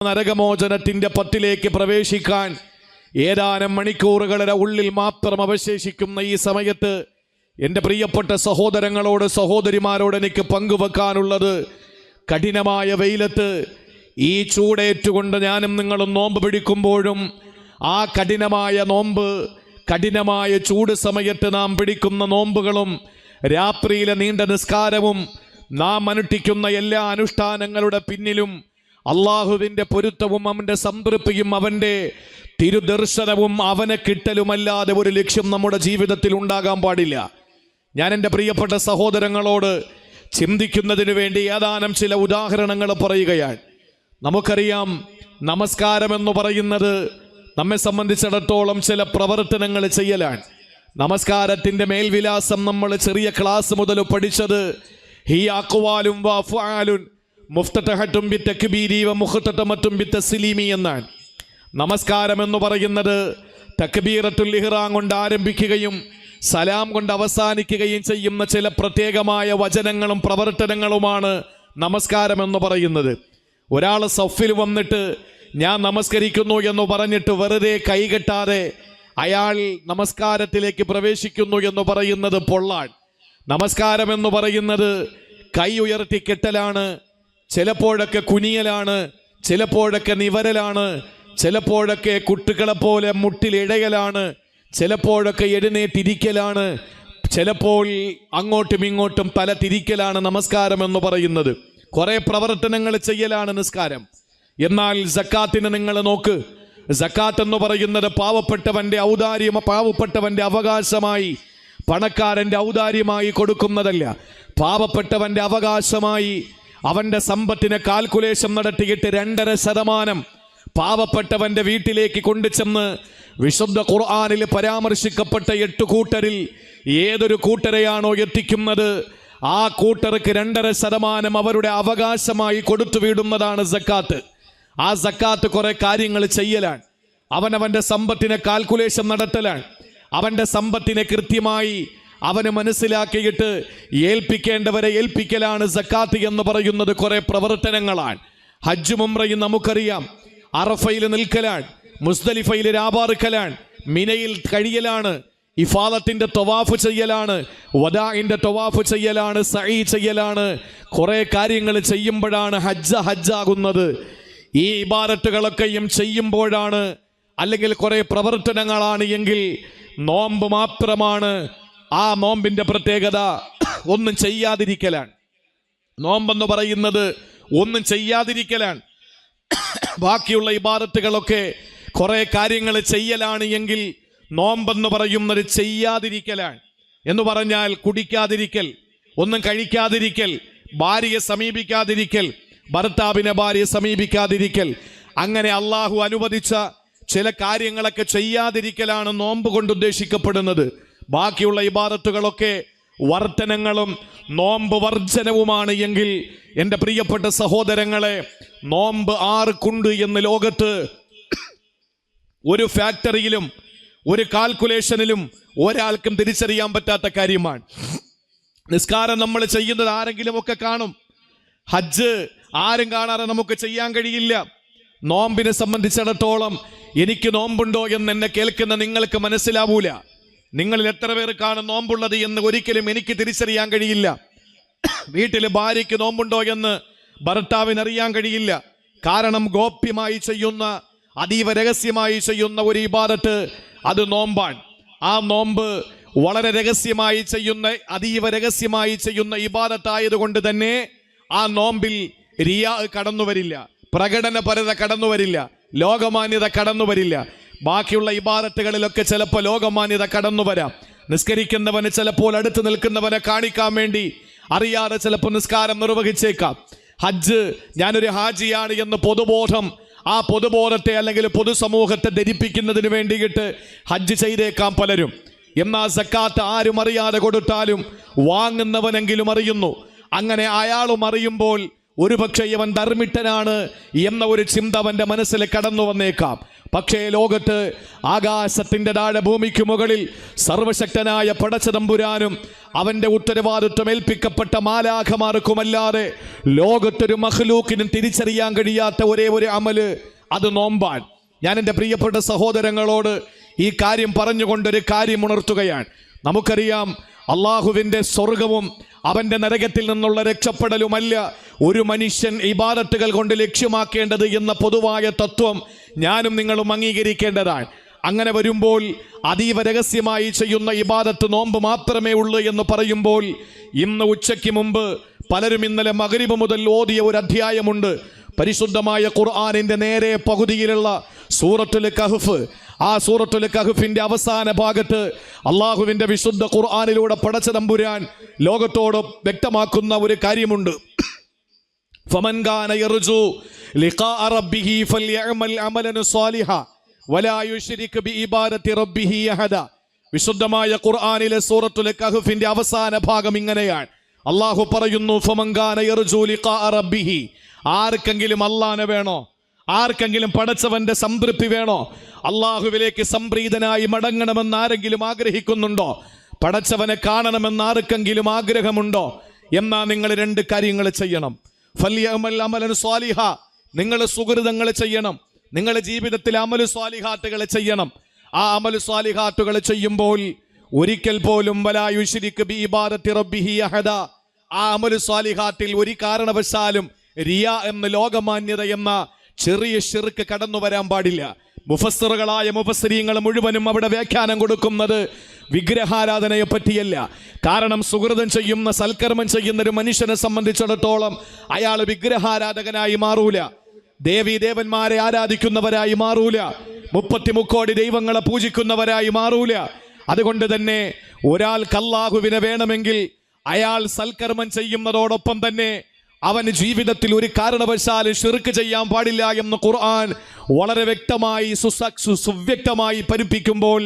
നരകമോചനത്തിന്റെ പത്തിലേക്ക് പ്രവേശിക്കാൻ ഏതാനും മണിക്കൂറുകളുടെ ഉള്ളിൽ മാത്രം അവശേഷിക്കുന്ന ഈ സമയത്ത് എൻ്റെ പ്രിയപ്പെട്ട സഹോദരങ്ങളോട് സഹോദരിമാരോട് എനിക്ക് പങ്കുവെക്കാനുള്ളത്, കഠിനമായ വെയിലത്ത് ഈ ചൂടേറ്റുകൊണ്ട് ഞാനും നിങ്ങളും നോമ്പ് പിടിക്കുമ്പോഴും ആ കഠിനമായ നോമ്പ്, കഠിനമായ ചൂട് സമയത്ത് നാം പിടിക്കുന്ന നോമ്പുകളും രാത്രിയിലെ നീണ്ട നിസ്കാരവും നാം അനുഷ്ഠിക്കുന്ന എല്ലാ അനുഷ്ഠാനങ്ങളുടെ പിന്നിലും അള്ളാഹുവിൻ്റെ പൊരുത്തവും അവൻ്റെ സംതൃപ്തിയും അവൻ്റെ തിരുദർശനവും അവനെ കിട്ടലുമല്ലാതെ ഒരു ലക്ഷ്യം നമ്മുടെ ജീവിതത്തിൽ ഉണ്ടാകാൻ പാടില്ല. ഞാൻ എൻ്റെ പ്രിയപ്പെട്ട സഹോദരങ്ങളോട് ചിന്തിക്കുന്നതിന് വേണ്ടി ഏതാനും ചില ഉദാഹരണങ്ങൾ പറയുകയാണ്. നമുക്കറിയാം, നമസ്കാരമെന്ന് പറയുന്നത് നമ്മെ സംബന്ധിച്ചിടത്തോളം ചില പ്രവർത്തനങ്ങൾ ചെയ്യലാണ്. നമസ്കാരത്തിൻ്റെ മേൽവിലാസം നമ്മൾ ചെറിയ ക്ലാസ് മുതൽ പഠിച്ചത് ഹി അഖ്വാലും വ അഫ്ആലുൻ മുഫ്തതഹത്തും ബിത്തക്ബീരി വ മുഖ്തതമത്തും ബിത്തസ്ലീമി എന്നാണ്. നമസ്കാരം എന്ന് പറയുന്നത് തക്ബീറത്തുൽ ഇഹ്റാം കൊണ്ട് ആരംഭിക്കുകയും സലാം കൊണ്ട് അവസാനിക്കുകയും ചെയ്യുന്ന ചില പ്രത്യേകമായ വചനങ്ങളും പ്രവർത്തനങ്ങളുമാണ് നമസ്കാരം എന്ന് പറയുന്നത്. ഒരാൾ സഫിൽ വന്നിട്ട് ഞാൻ നമസ്കരിക്കുന്നു എന്ന് പറഞ്ഞിട്ട് വെറുതെ കൈകെട്ടാതെ അയാൾ നമസ്കാരത്തിലേക്ക് പ്രവേശിക്കുന്നു എന്ന് പറയുന്നത് പൊള്ളാൻ. നമസ്കാരം എന്ന് പറയുന്നത് കൈ ഉയർത്തി കെട്ടലാണ്, ചിലപ്പോഴൊക്കെ കുനിയലാണ്, ചിലപ്പോഴൊക്കെ നിവരലാണ്, ചിലപ്പോഴൊക്കെ കുട്ടികളെ പോലെ മുട്ടിലിഴയലാണ്, ചിലപ്പോഴൊക്കെ എഴുന്നേറ്റിരിക്കലാണ്, ചിലപ്പോൾ അങ്ങോട്ടും ഇങ്ങോട്ടും തല തിരിക്കലാണ് നമസ്കാരം എന്ന് പറയുന്നത്. കുറെ പ്രവർത്തനങ്ങൾ ചെയ്യലാണ് നിസ്കാരം. എന്നാൽ സക്കാത്തിന് നിങ്ങൾ നോക്ക്, സക്കാത്ത് എന്ന് പറയുന്നത് പാവപ്പെട്ടവന്റെ ഔദാര്യം, പാവപ്പെട്ടവന്റെ അവകാശമായി, പണക്കാരന്റെ ഔദാര്യമായി കൊടുക്കുന്നതല്ല. പാവപ്പെട്ടവന്റെ അവകാശമായി അവന്റെ സമ്പത്തിനെ കാൽക്കുലേഷൻ നടത്തിയിട്ട് 2.5% പാവപ്പെട്ടവന്റെ വീട്ടിലേക്ക് കൊണ്ടുചെന്ന് വിശുദ്ധ ഖുർആനിൽ പരാമർശിക്കപ്പെട്ട 8 കൂട്ടരിൽ ഏതൊരു കൂട്ടരെയാണോ എത്തിക്കുന്നത് ആ കൂട്ടർക്ക് 2.5% അവരുടെ അവകാശമായി കൊടുത്തു വിടുന്നതാണ് സക്കാത്ത്. ആ സക്കാത്ത് കുറെ കാര്യങ്ങൾ ചെയ്യലാണ്. അവനവന്റെ സമ്പത്തിനെ കാൽക്കുലേഷൻ നടത്തലാണ്. അവന്റെ സമ്പത്തിനെ കൃത്യമായി അവന് മനസ്സിലാക്കിയിട്ട് ഏൽപ്പിക്കേണ്ടവരെ ഏൽപ്പിക്കലാണ് സക്കാത്ത് എന്ന് പറയുന്നത്. കുറെ പ്രവർത്തനങ്ങളാണ്. ഹജ്ജും ഉംറയും നമുക്കറിയാം. അറഫയിൽ നിൽക്കലാണ്, മുസ്ദലിഫയിൽ രാപാറുക്കലാണ്, മിനയിൽ കഴിയലാണ്, ഇഫാദത്തിന്റെ തവാഫ് ചെയ്യലാണ്, വദാഇന്റെ തവാഫ് ചെയ്യലാണ്, സഈ ചെയ്യലാണ്. കുറെ കാര്യങ്ങൾ ചെയ്യുമ്പോഴാണ് ഹജ്ജാകുന്നത്. ഈ ഇബാദത്തുകളൊക്കെയും ചെയ്യുമ്പോഴാണ്, അല്ലെങ്കിൽ കുറെ പ്രവർത്തനങ്ങളാണ് എങ്കിൽ നോമ്പ് മാത്രമാണ്. ആ നോമ്പിന്റെ പ്രത്യേകത ഒന്നും ചെയ്യാതിരിക്കലാണ്. നോമ്പെന്ന് പറയുന്നത് ഒന്നും ചെയ്യാതിരിക്കലാണ്. ബാക്കിയുള്ള ഇബാദത്തുകളൊക്കെ കുറെ കാര്യങ്ങൾ ചെയ്യലാണ് എങ്കിൽ നോമ്പെന്ന് പറയുന്നത് ചെയ്യാതിരിക്കലാണ്. എന്ന് പറഞ്ഞാൽ കുടിക്കാതിരിക്കൽ, ഒന്നും കഴിക്കാതിരിക്കൽ, ഭാര്യയെ സമീപിക്കാതിരിക്കൽ, ഭർത്താവിനെ ഭാര്യയെ സമീപിക്കാതിരിക്കൽ, അങ്ങനെ അള്ളാഹു അനുവദിച്ച ചില കാര്യങ്ങളൊക്കെ ചെയ്യാതിരിക്കലാണ് നോമ്പ് കൊണ്ട് ഉദ്ദേശിക്കപ്പെടുന്നത്. ബാക്കിയുള്ള ഇബാദത്തുകളൊക്കെ വർധനങ്ങളും നോമ്പ് വർജനവുമാണ് എങ്കിൽ എൻ്റെ പ്രിയപ്പെട്ട സഹോദരങ്ങളെ, നോമ്പ് ആർക്കുണ്ട് എന്ന് ലോകത്ത് ഒരു ഫാക്ടറിയിലും ഒരു കാൽക്കുലേഷനിലും ഒരാൾക്കും തിരിച്ചറിയാൻ പറ്റാത്ത കാര്യമാണ്. നിസ്കാരം നമ്മൾ ചെയ്യുന്നത് ആരെങ്കിലും ഒക്കെ കാണും. ഹജ്ജ് ആരും കാണാതെ നമുക്ക് ചെയ്യാൻ കഴിയില്ല. നോമ്പിനെ സംബന്ധിച്ചിടത്തോളം എനിക്ക് നോമ്പുണ്ടോ എന്ന് എന്നെ കേൾക്കുന്ന നിങ്ങൾക്ക് മനസ്സിലാവൂല. നിങ്ങളിൽ എത്ര പേർക്കാണ് നോമ്പുള്ളത് എന്ന് ഒരിക്കലും എനിക്ക് തിരിച്ചറിയാൻ കഴിയില്ല. വീട്ടിൽ ഭാര്യയ്ക്ക് നോമ്പുണ്ടോ എന്ന് ഭർത്താവിന് അറിയാൻ കഴിയില്ല. കാരണം ഗോപ്യമായി ചെയ്യുന്ന, അതീവ രഹസ്യമായി ചെയ്യുന്ന ഒരു ഇബാദത്ത് അത് നോമ്പാണ്. ആ നോമ്പ് വളരെ രഹസ്യമായി ചെയ്യുന്ന, അതീവ രഹസ്യമായി ചെയ്യുന്ന ഇബാദത്തായതുകൊണ്ട് തന്നെ ആ നോമ്പിൽ റിയാ കടന്നു വരില്ല, പ്രകടനപരത കടന്നു വരില്ല, ലോകമാന്യത കടന്നു വരില്ല. ബാക്കിയുള്ള ഇബാദത്തുകളിലൊക്കെ ചിലപ്പോൾ ലോകമാന്യത കടന്നു വരാം. നിസ്കരിക്കുന്നവന് ചിലപ്പോൾ അടുത്ത് നിൽക്കുന്നവനെ കാണിക്കാൻ വേണ്ടി അറിയാതെ ചിലപ്പോൾ നിസ്കാരം നിർവഹിച്ചേക്കാം. ഹജ്ജ് ഞാനൊരു ഹാജിയാണ് എന്ന് പൊതുബോധം, ആ പൊതുബോധത്തെ അല്ലെങ്കിൽ പൊതുസമൂഹത്തെ ധരിപ്പിക്കുന്നതിന് വേണ്ടിയിട്ട് ഹജ്ജ് ചെയ്തേക്കാം പലരും. എന്നാൽ സക്കാത്ത് ആരും അറിയാതെ കൊടുത്താലും വാങ്ങുന്നവനെങ്കിലും അറിയുന്നു. അങ്ങനെ അയാളും അറിയുമ്പോൾ ഒരുപക്ഷെ അവൻ ധർമ്മിട്ടനാണ് എന്ന ഒരു ചിന്ത അവന്റെ മനസ്സിൽ കടന്നു വന്നേക്കാം. പക്ഷേ ലോകത്ത് ആകാശത്തിന്റെ താഴെ ഭൂമിക്ക് മുകളിൽ സർവശക്തനായ പടച്ചതമ്പുരാനും അവന്റെ ഉത്തരവാദിത്വം ഏൽപ്പിക്കപ്പെട്ട മാലാഖമാർക്കുമല്ലാതെ ലോകത്തൊരു മഖ്ലൂക്കിനും തിരിച്ചറിയാൻ കഴിയാത്ത ഒരേ ഒരു അമല് അത് നോമ്പാൻ. ഞാൻ എൻ്റെ പ്രിയപ്പെട്ട സഹോദരങ്ങളോട് ഈ കാര്യം പറഞ്ഞുകൊണ്ടൊരു കാര്യം ഉണർത്തുകയാണ്. നമുക്കറിയാം, അള്ളാഹുവിൻ്റെ സ്വർഗവും അവൻ്റെ നരകത്തിൽ നിന്നുള്ള രക്ഷപ്പെടലുമല്ല ഒരു മനുഷ്യൻ ഇബാദത്തുകൾ കൊണ്ട് ലക്ഷ്യമാക്കേണ്ടത് എന്ന പൊതുവായ തത്വം ഞാനും നിങ്ങളും അംഗീകരിക്കേണ്ടതാണ്. അങ്ങനെ വരുമ്പോൾ അതീവ രഹസ്യമായി ചെയ്യുന്ന ഇബാദത്ത് നോമ്പ് മാത്രമേ ഉള്ളൂ എന്ന് പറയുമ്പോൾ, ഇന്ന് ഉച്ചയ്ക്ക് മുമ്പ് പലരും ഇന്നലെ മഗ്രിബ് മുതൽ ഓതിയ ഒരു അധ്യായമുണ്ട്. പരിശുദ്ധമായ ഖുർആനിന്റെ നേരെ പകുതിയിലുള്ള സൂറത്തുൽ കഹ്ഫ്. ആ സൂറത്തുൽ കഹ്ഫിന്റെ അവസാന ഭാഗത്ത് അള്ളാഹുവിന്റെ വിശുദ്ധ ഖുർആനിലൂടെ പടച്ചതമ്പുരാൻ ലോകത്തോട് വ്യക്തമാക്കുന്ന ഒരു കാര്യമുണ്ട്. ഫമൻ കാന യർജു ലിഖാഅ റബ്ബിഹി ഫൽയഅമൽ അമലൻ സ്വാലിഹ വലാ യുശ്രിക് ബിഇബാദത്തി റബ്ബിഹി അഹദ. വിശുദ്ധമായ ഖുർആനിലെ സൂറത്തുൽ കഹ്ഫിന്റെ അവസാന ഭാഗം ഇങ്ങനെയാണ്. അള്ളാഹു പറയുന്നു, ഫമൻ കാന യർജു ലിഖാഅ റബ്ബിഹി. ആർക്കെങ്കിലും അല്ലാഹനെ വേണോ? ആർക്കെങ്കിലും പടച്ചവന്റെ സംതൃപ്തി വേണോ? അള്ളാഹുവിലേക്ക് സംപ്രീതനായി മടങ്ങണമെന്ന് ആരെങ്കിലും ആഗ്രഹിക്കുന്നുണ്ടോ? പടച്ചവനെ കാണണമെന്ന് ആർക്കെങ്കിലും ആഗ്രഹമുണ്ടോ? എന്നാ നിങ്ങൾ രണ്ട് കാര്യങ്ങൾ ചെയ്യണം. ഫൽയഅമൽ അമലൻ സ്വാലിഹ. നിങ്ങൾ സുകൃതങ്ങൾ ചെയ്യണം. നിങ്ങളുടെ ജീവിതത്തിൽ അമലു സ്വാലിഹാത്തുകൾ ചെയ്യണം. ആ അമലു സ്വാലിഹാത്തുകൾ ചെയ്യുമ്പോൾ ഒരിക്കൽ പോലും വലാ യുശ്രിക് ബിഇബാദത്തി റബ്ബിഹി അഹദ. ആ അമലു സ്വാലിഹാത്തിൽ ഒരു കാരണവശാലും റിയാ എന്ന ലോകമാന്യത എന്ന ചെറിയ ശിർക്ക് കടന്നു വരാൻ പാടില്ല. മുഫസ്സിറുകളായ മുഫസ്സിരീങ്ങൾ മുഴുവനും അവിടെ വ്യാഖ്യാനം കൊടുക്കുന്നത് വിഗ്രഹാരാധനയെ പറ്റിയല്ല. കാരണം സുഹൃതം ചെയ്യുന്ന, സൽക്കർമ്മം ചെയ്യുന്ന ഒരു മനുഷ്യനെ സംബന്ധിച്ചിടത്തോളം അയാൾ വിഗ്രഹാരാധകനായി മാറൂല, ദേവീദേവന്മാരെ ആരാധിക്കുന്നവരായി മാറൂല, 33 കോടി ദൈവങ്ങളെ പൂജിക്കുന്നവരായി മാറൂല. അതുകൊണ്ട് തന്നെ ഒരാൾക്ക് അല്ലാഹുവിനെ വേണമെങ്കിൽ അയാൾ സൽക്കർമ്മം ചെയ്യുന്നതോടൊപ്പം തന്നെ അവന് ജീവിതത്തിൽ ഒരു കാരണവശാലും ശിർക്ക് ചെയ്യാൻ പാടില്ല എന്ന് ഖുർആൻ വളരെ വ്യക്തമായി സുവ്യക്തമായി പഠിപ്പിക്കുമ്പോൾ,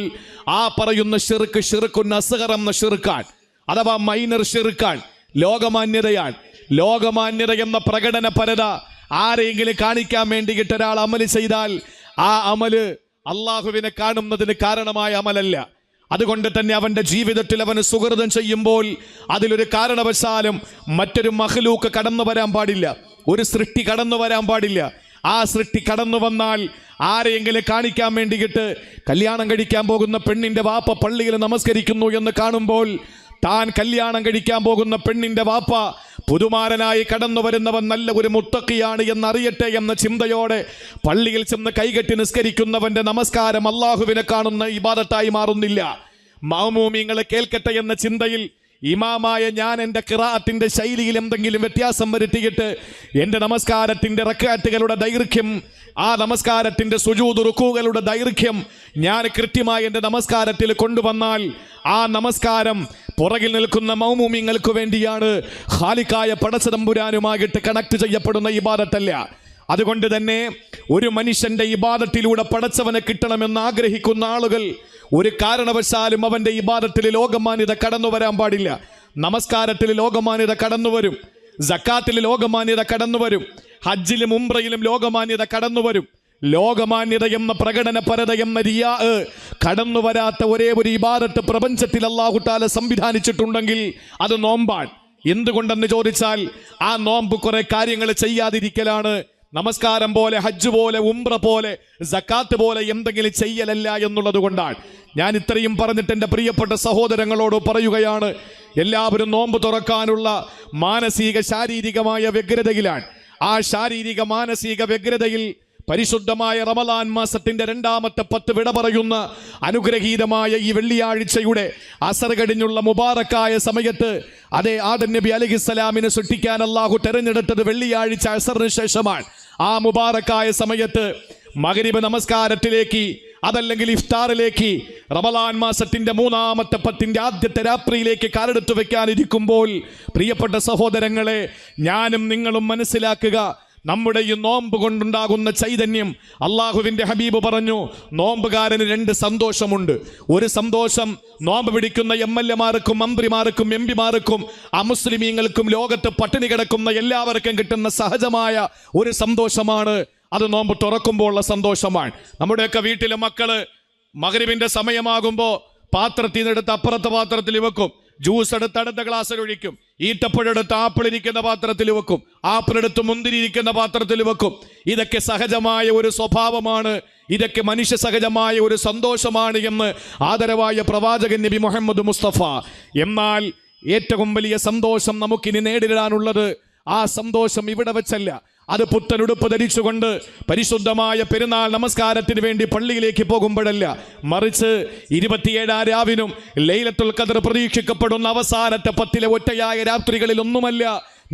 ആ പറയുന്ന ശിർക്ക് ശിർക്കുൻ അസ്ഗർ എന്ന ശിർക്കാൻ, അഥവാ മൈനർ ശിർക്കാൻ, ലോകമാന്യതയാണ്. ലോകമാന്യത എന്ന പ്രകടന പരത ആരെങ്കിലും കാണിക്കാൻ വേണ്ടിയിട്ട് ഒരാൾ അമല് ചെയ്താൽ ആ അമല് അള്ളാഹുവിനെ കാണുന്നതിന് കാരണമായ അമലല്ല. അതുകൊണ്ട് തന്നെ അവന്റെ ജീവിതത്തിൽ അവന് സുഹൃതം ചെയ്യുമ്പോൾ അതിലൊരു കാരണവശാലും മറ്റൊരു മഖ്ലൂക്ക് കടന്നു വരാൻ പാടില്ല, ഒരു സൃഷ്ടി കടന്നു വരാൻ പാടില്ല. ആ സൃഷ്ടി കടന്നു വന്നാൽ ആരെയെങ്കിലും കാണിക്കാൻ വേണ്ടിയിട്ട് കല്യാണം കഴിക്കാൻ പോകുന്ന പെണ്ണിന്റെ വാപ്പ പള്ളിയിൽ നമസ്കരിക്കുന്നു എന്ന് കാണുമ്പോൾ താൻ കല്യാണം കഴിക്കാൻ പോകുന്ന പെണ്ണിന്റെ വാപ്പ പുതുമാരനായി കടന്നു വരുന്നവൻ നല്ല ഒരു മുത്തഖിയാണ് എന്നറിയട്ടെ എന്ന ചിന്തയോടെ പള്ളിയിൽ ചെന്ന് കൈകെട്ടി നിസ്കരിക്കുന്നവന്റെ നമസ്കാരം അള്ളാഹുവിനെ കാണുന്ന ഇബാദത്തായി മാറുന്നില്ല. മഅ്മൂമീങ്ങളെ കേൾക്കട്ടെ എന്ന ചിന്തയിൽ ഇമാമായ ഞാൻ എൻ്റെ ഖിറാഅത്തിന്റെ ശൈലിയിൽ എന്തെങ്കിലും വ്യത്യാസം വരുത്തിയിട്ട് എൻ്റെ നമസ്കാരത്തിന്റെ റക്അത്തുകളുടെ ദൈർഘ്യം, ആ നമസ്കാരത്തിന്റെ സുജൂദ് റുകൂകളുടെ ദൈർഘ്യം ഞാൻ കൃത്യമായി എൻ്റെ നമസ്കാരത്തിൽ കൊണ്ടുവന്നാൽ ആ നമസ്കാരം പുറകിൽ നിൽക്കുന്ന മൗമൂമിങ്ങൾക്ക് വേണ്ടിയാണ്, ഖാലിഖായ പടച്ചതമ്പുരാനുമായിട്ട് കണക്ട് ചെയ്യപ്പെടുന്ന ഇബാദത്തല്ല. അതുകൊണ്ട് തന്നെ ഒരു മനുഷ്യന്റെ ഇബാദത്തിലൂടെ പടച്ചവനെ കിട്ടണമെന്ന് ആഗ്രഹിക്കുന്ന ആളുകൾ ഒരു കാരണവശാലും അവന്റെ ഇബാദത്തിൽ ലോകമാന്യത കടന്നു വരാൻ പാടില്ല. നമസ്കാരത്തിൽ ലോകമാന്യത കടന്നു വരും, സക്കാത്തിൽ ലോകമാന്യത കടന്നു വരും, ഹജ്ജിലും ഉംറയിലും ലോകമാന്യത കടന്നു വരും. ലോകമാന്യത എന്ന പ്രകടന പരത എന്ന റിയാ കടന്നു വരാത്ത ഒരേ ഒരു ഇബാദത്ത് പ്രപഞ്ചത്തിൽ അല്ലാഹു തആല സംവിധാനിച്ചിട്ടുണ്ടെങ്കിൽ അത് നോമ്പാണ്. എന്തുകൊണ്ടെന്ന് ചോദിച്ചാൽ ആ നോമ്പ് കുറെ കാര്യങ്ങൾ ചെയ്യാതിരിക്കലാണ്. നമസ്കാരം പോലെ, ഹജ്ജ് പോലെ, ഉംറ പോലെ, സക്കാത്ത് പോലെ എന്തെങ്കിലും ചെയ്യലല്ല എന്നുള്ളത് കൊണ്ടാണ്. ഞാൻ ഇത്രയും പറഞ്ഞിട്ട് എൻ്റെ പ്രിയപ്പെട്ട സഹോദരങ്ങളോട് പറയുകയാണ്, എല്ലാവരും നോമ്പ് തുറക്കാനുള്ള മാനസിക ശാരീരികമായ വ്യഗ്രതയിലാണ്. ആ ശാരീരിക മാനസിക വ്യഗ്രതയിൽ പരിശുദ്ധമായ റമളാൻ മാസത്തിന്റെ 2ാമത്തെ 10 വിട പറയുന്ന അനുഗ്രഹീതമായ ഈ വെള്ളിയാഴ്ചയുടെ അസർ കഴിഞ്ഞുള്ള മുബാറക്കായ സമയത്ത്, അതേ ആദം നബി അലൈഹിസ്സലാമിനെ സൃഷ്ടിക്കാൻ അല്ലാഹു തെരഞ്ഞെടുത്തത് വെള്ളിയാഴ്ച അസറിന് ശേഷമാണ്. ആ മുബാറക്കായ സമയത്ത് മഗ്രിബ് നമസ്കാരത്തിലേക്ക്, അതല്ലെങ്കിൽ ഇഫ്താറിലേക്ക്, റമളാൻ മാസത്തിന്റെ 3ാമത്തെ 10ന്റെ ആദ്യത്തെ രാത്രിയിലേക്ക് കാലെടുത്തു വെക്കാനിരിക്കുമ്പോൾ പ്രിയപ്പെട്ട സഹോദരങ്ങളെ, ഞാനും നിങ്ങളും മനസ്സിലാക്കുക, നമ്മുടെ ഈ നോമ്പ് കൊണ്ടുണ്ടാകുന്ന ചൈതന്യം. അള്ളാഹുവിന്റെ ഹബീബ് പറഞ്ഞു, നോമ്പുകാരന് 2 സന്തോഷമുണ്ട്. ഒരു സന്തോഷം നോമ്പ് പിടിക്കുന്ന MLA-മാർക്കും മന്ത്രിമാർക്കും MP-മാർക്കും അമുസ്ലിമീങ്ങൾക്കും ലോകത്ത് പട്ടിണി കിടക്കുന്ന എല്ലാവർക്കും കിട്ടുന്ന സഹജമായ ഒരു സന്തോഷമാണ്. അത് നോമ്പ് തുറക്കുമ്പോൾ ഉള്ള സന്തോഷമാണ്. നമ്മുടെയൊക്കെ വീട്ടിലെ മക്കള് മഗ്രിബിന്റെ സമയമാകുമ്പോൾ പാത്രത്തിൽ നിന്നെടുത്ത് അപ്പുറത്തെ പാത്രത്തിൽ വെക്കും, ജ്യൂസ് എടുത്ത് അടുത്ത ഗ്ലാസ്സിൽ ഒഴിക്കും, ഈത്തപ്പഴെടുത്ത് ആപ്പിൾ ഇരിക്കുന്ന പാത്രത്തിൽ വെക്കും, ആപ്പിൾ എടുത്ത് മുന്തിരി ഇരിക്കുന്ന പാത്രത്തിൽ വെക്കും. ഇതൊക്കെ സഹജമായ ഒരു സ്വഭാവമാണ്, ഇതൊക്കെ മനുഷ്യ സഹജമായ ഒരു സന്തോഷമാണ് എന്ന് ആദരവായ പ്രവാചകൻ നബി മുഹമ്മദ് മുസ്തഫ. എന്നാൽ ഏറ്റവും വലിയ സന്തോഷം നമുക്കിനി നേടിടാനുള്ളത് ആ സന്തോഷം ഇവിടെ വെച്ചല്ല. അത് പുത്തനുടുപ്പ് ധരിച്ചുകൊണ്ട് പരിശുദ്ധമായ പെരുന്നാൾ നമസ്കാരത്തിന് വേണ്ടി പള്ളിയിലേക്ക് പോകുമ്പോഴല്ല, മറിച്ച് 27 രാവിനും ലൈലത്തുൽ ഖദർ പ്രതീക്ഷിക്കപ്പെടുന്ന അവസാനത്തെ 10 ഒറ്റയായ രാത്രികളിൽ ഒന്നുമല്ല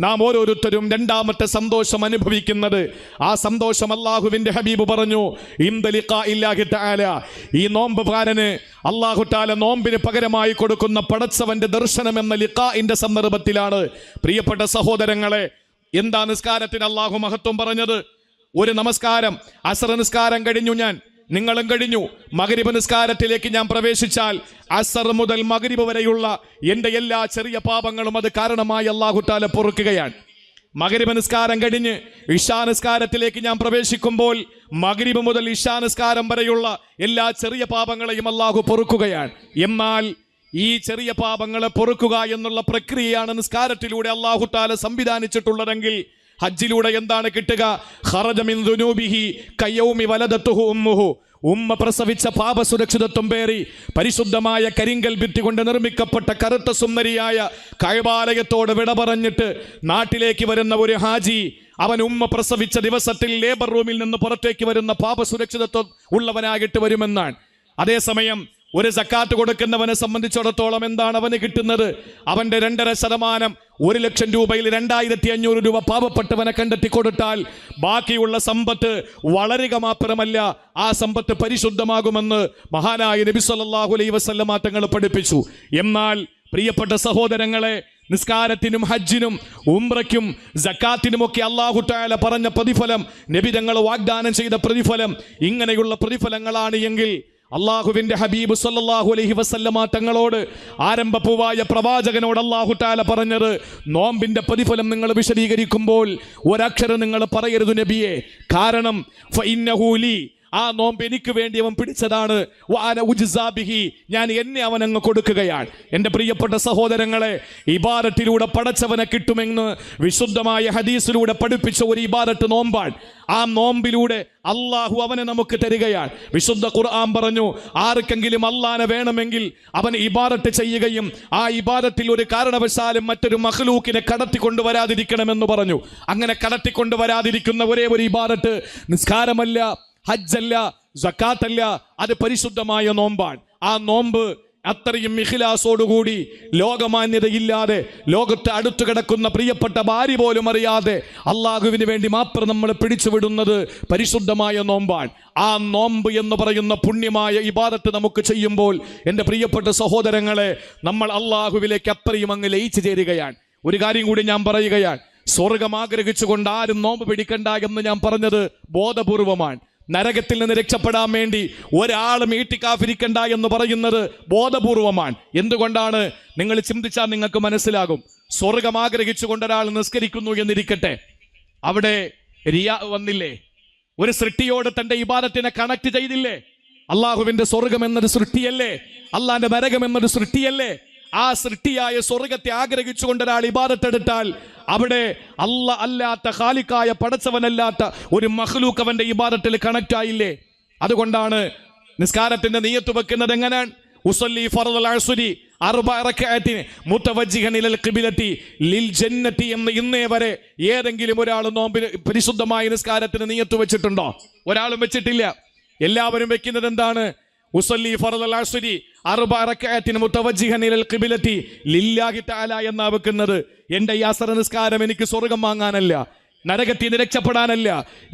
നാം ഓരോരുത്തരും രണ്ടാമത്തെ സന്തോഷം അനുഭവിക്കുന്നത്. ആ സന്തോഷം അല്ലാഹുവിന്റെ ഹബീബ് പറഞ്ഞു, ഇല്ലാഹി തആല, ഈ നോമ്പുകാരന് അല്ലാഹു തആല നോമ്പിന് പകരമായി കൊടുക്കുന്ന പടച്ചവന്റെ ദർശനം എന്ന ലിഖാഇന്റെ സന്ദർഭത്തിലാണ്. പ്രിയപ്പെട്ട സഹോദരങ്ങളെ, എന്താ നിസ്കാരത്തിന് അല്ലാഹു മഹത്വം പറഞ്ഞത്? ഒരു നമസ്കാരം, അസ്ർ നിസ്കാരം കഴിഞ്ഞു, നിങ്ങളും കഴിഞ്ഞു, മഗ്രിബ് നിസ്കാരത്തിലേക്ക് ഞാൻ പ്രവേശിച്ചാൽ അസ്ർ മുതൽ മഗ്രിബ് വരെയുള്ള എൻ്റെ എല്ലാ ചെറിയ പാപങ്ങളും അത് കാരണമായി അല്ലാഹു തആല പൊറുക്കുകയാണ്. മഗ്രിബ് നിസ്കാരം കഴിഞ്ഞ് ഇശാ നിസ്കാരത്തിലേക്ക് ഞാൻ പ്രവേശിക്കുമ്പോൾ മഗ്രിബ് മുതൽ ഇശാ നിസ്കാരം വരെയുള്ള എല്ലാ ചെറിയ പാപങ്ങളെയും അല്ലാഹു പൊറുക്കുകയാണ്. എന്നാൽ ഈ ചെറിയ പാപങ്ങളെ പൊറുക്കുക എന്നുള്ള പ്രക്രിയയാണ് നിസ്കാരത്തിലൂടെ അല്ലാഹു തആല സംവിധാനിച്ചിട്ടുള്ളതെങ്കിൽ ഹജ്ജിലൂടെ എന്താണ് കിട്ടുക? ഖറജ മിൻ ദുനൂബിഹി കയൗമി വലദതുഹു ഉമ്മുഹു. ഉമ്മ പ്രസവിച്ച പാപസുരക്ഷിതത്വം പേറി പരിശുദ്ധമായ കരിങ്കൽ ഭിത്തി കൊണ്ട് നിർമ്മിക്കപ്പെട്ട കറുത്ത സുന്ദരിയായ കഅബാലയത്തോട് വിട പറഞ്ഞിട്ട് നാട്ടിലേക്ക് വരുന്ന ഒരു ഹാജി, അവൻ ഉമ്മ പ്രസവിച്ച ദിവസത്തിൽ ലേബർ റൂമിൽ നിന്ന് പുറത്തേക്ക് വരുന്ന പാപസുരക്ഷിതത്വം ഉള്ളവനായിട്ട് വരുമെന്നാണ്. അതേസമയം ഒരു സക്കാത്ത് കൊടുക്കുന്നവനെ സംബന്ധിച്ചിടത്തോളം എന്താണ് അവന് കിട്ടുന്നത്? അവന്റെ 2.5%, 1 ലക്ഷം രൂപയിൽ 2500 രൂപ പാവപ്പെട്ടവനെ കണ്ടെത്തി കൊടുത്താൽ ബാക്കിയുള്ള സമ്പത്ത് വളരുക മാത്രമല്ല, ആ സമ്പത്ത് പരിശുദ്ധമാകുമെന്ന് മഹാനായ നബി സല്ലല്ലാഹു അലൈഹി വസല്ലമ തങ്ങൾ പഠിപ്പിച്ചു. എന്നാൽ പ്രിയപ്പെട്ട സഹോദരങ്ങളെ, നിസ്കാരത്തിനും ഹജ്ജിനും ഉംറയ്ക്കും സക്കാത്തിനുമൊക്കെ അല്ലാഹു തആല പറഞ്ഞ പ്രതിഫലം, നബി തങ്ങൾ വാഗ്ദാനം ചെയ്ത പ്രതിഫലം ഇങ്ങനെയുള്ള പ്രതിഫലങ്ങളാണ് എങ്കിൽ അള്ളാഹുവിന്റെ ഹബീബ് സല്ലല്ലാഹു അലൈഹി വസല്ലമ തങ്ങളോട്, ആരംഭപ്പൂവായ പ്രവാചകനോട് അല്ലാഹു തആല പറഞ്ഞത്, നോമ്പിന്റെ പ്രതിഫലം നിങ്ങൾ വിശദീകരിക്കുമ്പോൾ ഒരക്ഷരം നിങ്ങൾ പറയരുത് നബിയെ, കാരണം ഫഇന്നഹു ലീ, ആ നോമ്പ് എനിക്ക് വേണ്ടി അവൻ പിടിച്ചതാണ്, ഞാൻ എന്നെ അവൻ അങ്ങ് കൊടുക്കുകയാണ്. എൻ്റെ പ്രിയപ്പെട്ട സഹോദരങ്ങളെ, ഇബാദത്തിലൂടെ പടച്ചവനെ കിട്ടുമെന്ന് വിശുദ്ധമായ ഹദീസിലൂടെ പഠിപ്പിച്ച ഒരു ഇബാദത്ത് നോമ്പാണ്. ആ നോമ്പിലൂടെ അള്ളാഹു അവനെ നമുക്ക് തരികയാണ്. വിശുദ്ധ ഖുർആൻ പറഞ്ഞു, ആർക്കെങ്കിലും അള്ളാഹനെ വേണമെങ്കിൽ അവൻ ഇബാദത്ത് ചെയ്യുകയും ആ ഇബാദത്തിൽ ഒരു കാരണവശാലും മറ്റൊരു മഖ്ലൂക്കിനെ കടത്തിക്കൊണ്ടുവരാതിരിക്കണമെന്ന് പറഞ്ഞു. അങ്ങനെ കടത്തിക്കൊണ്ടുവരാതിരിക്കുന്ന ഒരേ ഒരു ഇബാദത്ത് നിസ്കാരമല്ല, ഹജ്ജല്ല, സക്കാത്തല്ല, അത് പരിശുദ്ധമായ നോമ്പാണ്. ആ നോമ്പ് അത്രയും ഇഖ്ലാസോടുകൂടി, ലോകമാന്യതയില്ലാതെ, ലോകത്തെ അടുത്തു കിടക്കുന്ന പ്രിയപ്പെട്ട ഭാര്യ പോലും അറിയാതെ അള്ളാഹുവിന് വേണ്ടി മാത്രം നമ്മൾ പിടിച്ചുവിടുന്നത് പരിശുദ്ധമായ നോമ്പാണ്. ആ നോമ്പ് എന്ന് പറയുന്ന പുണ്യമായ ഇബാദത്ത് നമുക്ക് ചെയ്യുമ്പോൾ എൻ്റെ പ്രിയപ്പെട്ട സഹോദരങ്ങളെ, നമ്മൾ അള്ളാഹുവിലേക്ക് അത്രയും അങ്ങ് ലയിച്ചു ചേരുകയാണ്. ഒരു കാര്യം കൂടി ഞാൻ പറയുകയാണ്, സ്വർഗം ആഗ്രഹിച്ചുകൊണ്ട് ആരും നോമ്പ് പിടിക്കണ്ട എന്ന് ഞാൻ പറഞ്ഞത് ബോധപൂർവമാണ്. നരകത്തിൽ നിന്ന് രക്ഷപ്പെടാൻ വേണ്ടി ഒരാളും ഈട്ടിക്കാഫിരിക്കണ്ട എന്ന് പറയുന്നത് ബോധപൂർവമാണ്. എന്തുകൊണ്ടാണ്? നിങ്ങൾ ചിന്തിച്ചാൽ നിങ്ങൾക്ക് മനസ്സിലാകും. സ്വർഗം ആഗ്രഹിച്ചുകൊണ്ട് ഒരാൾ നിസ്കരിക്കുന്നു എന്നിരിക്കട്ടെ, അവിടെ റിയാ വന്നില്ലേ? ഒരു സൃഷ്ടിയോട് തന്റെ ഇബാദത്തിനെ കണക്ട് ചെയ്തില്ലേ? അള്ളാഹുവിന്റെ സ്വർഗം എന്നൊരു സൃഷ്ടിയല്ലേ? അള്ളാന്റെ നരകം എന്നൊരു സൃഷ്ടിയല്ലേ? ആ സൃഷ്ടിയായ സ്വർഗത്തെ ആഗ്രഹിച്ചുകൊണ്ട് ഒരാൾ ഇബാദത്തെടുത്താൽ അവിടെ അല്ലാത്ത ഖാലിക്കായ പടച്ചവനല്ലാത്ത ഒരു മഖ്ലൂക്ക് അവന്റെ ഇബാദത്തിൽ കണക്ട് ആയില്ലേ? അതുകൊണ്ടാണ് നിസ്കാരത്തിന്റെ നിയ്യത്ത് വെക്കുന്നത് എങ്ങനെയാണ്? ഉസല്ലി ഫർദൽ അസ്രി 4 റക്അത്തിന് മുതവജ്ജിഹൻ ഇലൽ ഖിബ്ലത്തി ലിൽ ജന്നത്തി എന്ന് ഇന്നേ വരെ ഏതെങ്കിലും ഒരാൾ നോമ്പിന് പരിശുദ്ധമായ നിസ്കാരത്തിന് നിയ്യത്ത് വെച്ചിട്ടുണ്ടോ? ഒരാളും വെച്ചിട്ടില്ല. എല്ലാവരും വെക്കുന്നത് എന്താണ്? ഉസല്ലി ഫർദൽ അസ്രി 4 റക്അത്തിന് മുതവജ്ജിഹൻ ഇലൽ ഖിബ്ലത്തി ലില്ലാഹി തആല എന്നാ വെക്കുന്നത്. എൻ്റെ ഈ അസ്ർ നിസ്കാരം എനിക്ക് സ്വർഗം വാങ്ങാനല്ല, നരകത്തിൽ നിന്ന് രക്ഷപ്പെടാനല്ല.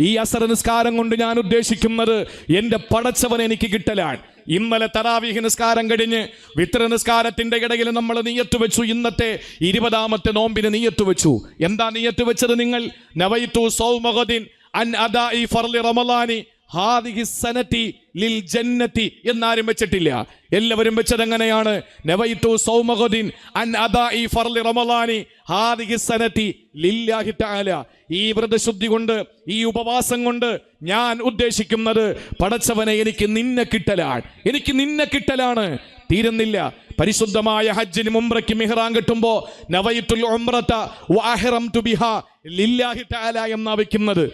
ഈ അസ്ർ നിസ്കാരം കൊണ്ട് ഞാൻ ഉദ്ദേശിക്കുന്നത് എൻ്റെ പടച്ചവൻ എനിക്ക് കിട്ടലാണ്. ഇന്നലെ തറാവീഹ് നിസ്കാരം കഴിഞ്ഞ് വിത്ർ നിസ്കാരത്തിന്റെ ഇടയിൽ നമ്മൾ നിയ്യത്ത് വെച്ചു. ഇന്നത്തെ 20ാമത്തെ നോമ്പിന് നിയ്യത്ത് വെച്ചു. എന്താ നിയ്യത്ത് വെച്ചത് നിങ്ങൾ? നവൈതു സൗമ ഗദിൻ അൻ അദാഇ ഫർളി റമളാനി ഹാദിഹി സനതി ലിൽ ജന്നതി എന്നാരും വെച്ചിട്ടില്ല. എല്ലാവരും വെച്ചത് എങ്ങനെയാണ്? നവൈതു സൗമ ഗദിൻ അൻ അദാഇ ഫർളി റമളാനി ഹാദിഹി സനതി ലില്ലാഹി തആല. ഈ വ്രതശുദ്ധി കൊണ്ട്, ഈ ഉപവാസം കൊണ്ട് ഞാൻ ഉദ്ദേശിക്കുന്നത് പടച്ചവനെ എനിക്ക് നിന്നെ കിട്ടലാണ്, എനിക്ക് നിന്നെ കിട്ടലാണ്. തീരുന്നില്ല. പരിശുദ്ധമായ ഹജ്ജിന് ഉംറയ്ക്ക് ഇഹ്റാം കെട്ടുമ്പോ നവൈതുൽ ഉംറത വഅഹ്റംതു ബിഹാ ലില്ലാഹി തആല എന്നാ വെക്കുന്നത്.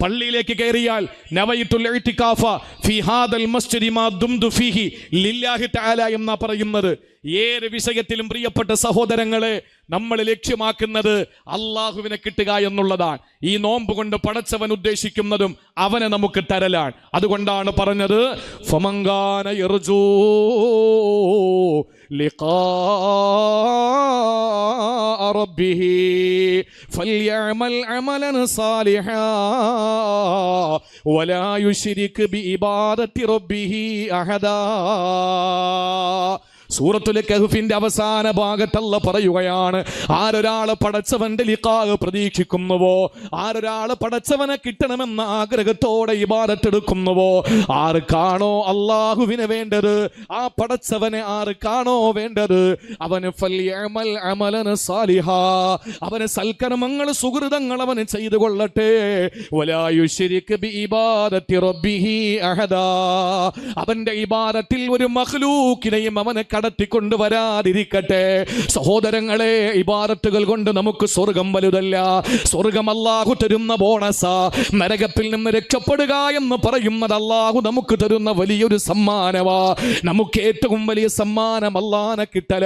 പള്ളിയിലേക്ക് കയറിയാൽ നവൈതുൽ ഇഅ്തികാഫ ഫീ ഹാദൽ മസ്ജിദി മാ ദുംതു ഫീഹി ലില്ലാഹി തആല എന്നാ പറയുന്നത്. ഏത് വിഷയത്തിലും പ്രിയപ്പെട്ട സഹോദരങ്ങളെ നമ്മൾ ലക്ഷ്യമാക്കുന്നത് അള്ളാഹുവിനെ കിട്ടുക എന്നുള്ളതാണ്. ഈ നോമ്പ് കൊണ്ട് പടച്ചവൻ ഉദ്ദേശിക്കുന്നതും അവനെ നമുക്ക് തരലാണ്. അതുകൊണ്ടാണ് പറഞ്ഞത് ഫമങ്കാന യർജൂ ലിഖാ റബ്ബിഹി ഫൽയഅമൽ അമലൻ സാലിഹാ വലാ യുശ്രിക് ബിഇബാദത്തി റബ്ബിഹി അഹദാ. സൂറത്തുൽ കഹ്ഫിന്റെ അവസാന ഭാഗത്ത് അല്ലാഹ് പറയുകയാണ്, ആരൊരാള് പടച്ചവന്റെ ലിഖാഹ് പ്രതീക്ഷിക്കുന്നുവോ, ആരൊരാള് പടച്ചവനെ കിട്ടണമെന്ന ആഗ്രഹത്തോടെ ഇബാദത്ത് എടുക്കുന്നുവോ, ആർക്കാണോ അള്ളാഹുവിനെ വേണ്ടത്, ആ പടച്ചവനെ ആർക്കാണോ വേണ്ടത്, അവന് ഫൽയഅമൽ അമലൻ സാലിഹാ, അവന് സൽക്കർമ്മങ്ങൾ സുഹൃതങ്ങൾ അവന് ചെയ്തു കൊള്ളട്ടെ. വലാ യുശ്രിക് ബിഇബാദത്തി റബ്ബിഹി അഹദാ, അവന്റെ ഇബാദത്തിൽ ഒരു മഖ്ലൂക്കിനെയും അവനെ കടത്തിക്കൊണ്ടുവരാതിരിക്കട്ടെ. സഹോദരങ്ങളെ, ഇബാദത്തുകൾ കൊണ്ട് നമുക്ക് സ്വർഗം വലുതല്ല. സ്വർഗം അല്ലാഹു തരുന്ന ബോണസാ. നരകത്തിൽ നിന്ന് രക്ഷപ്പെടുക എന്ന് പറയുന്നത് അല്ലാഹു നമുക്ക് തരുന്ന വലിയൊരു സമ്മാനമാ. നമുക്ക് ഏറ്റവും വലിയ സമ്മാനം അല്ലാഹനെ കിട്ടല.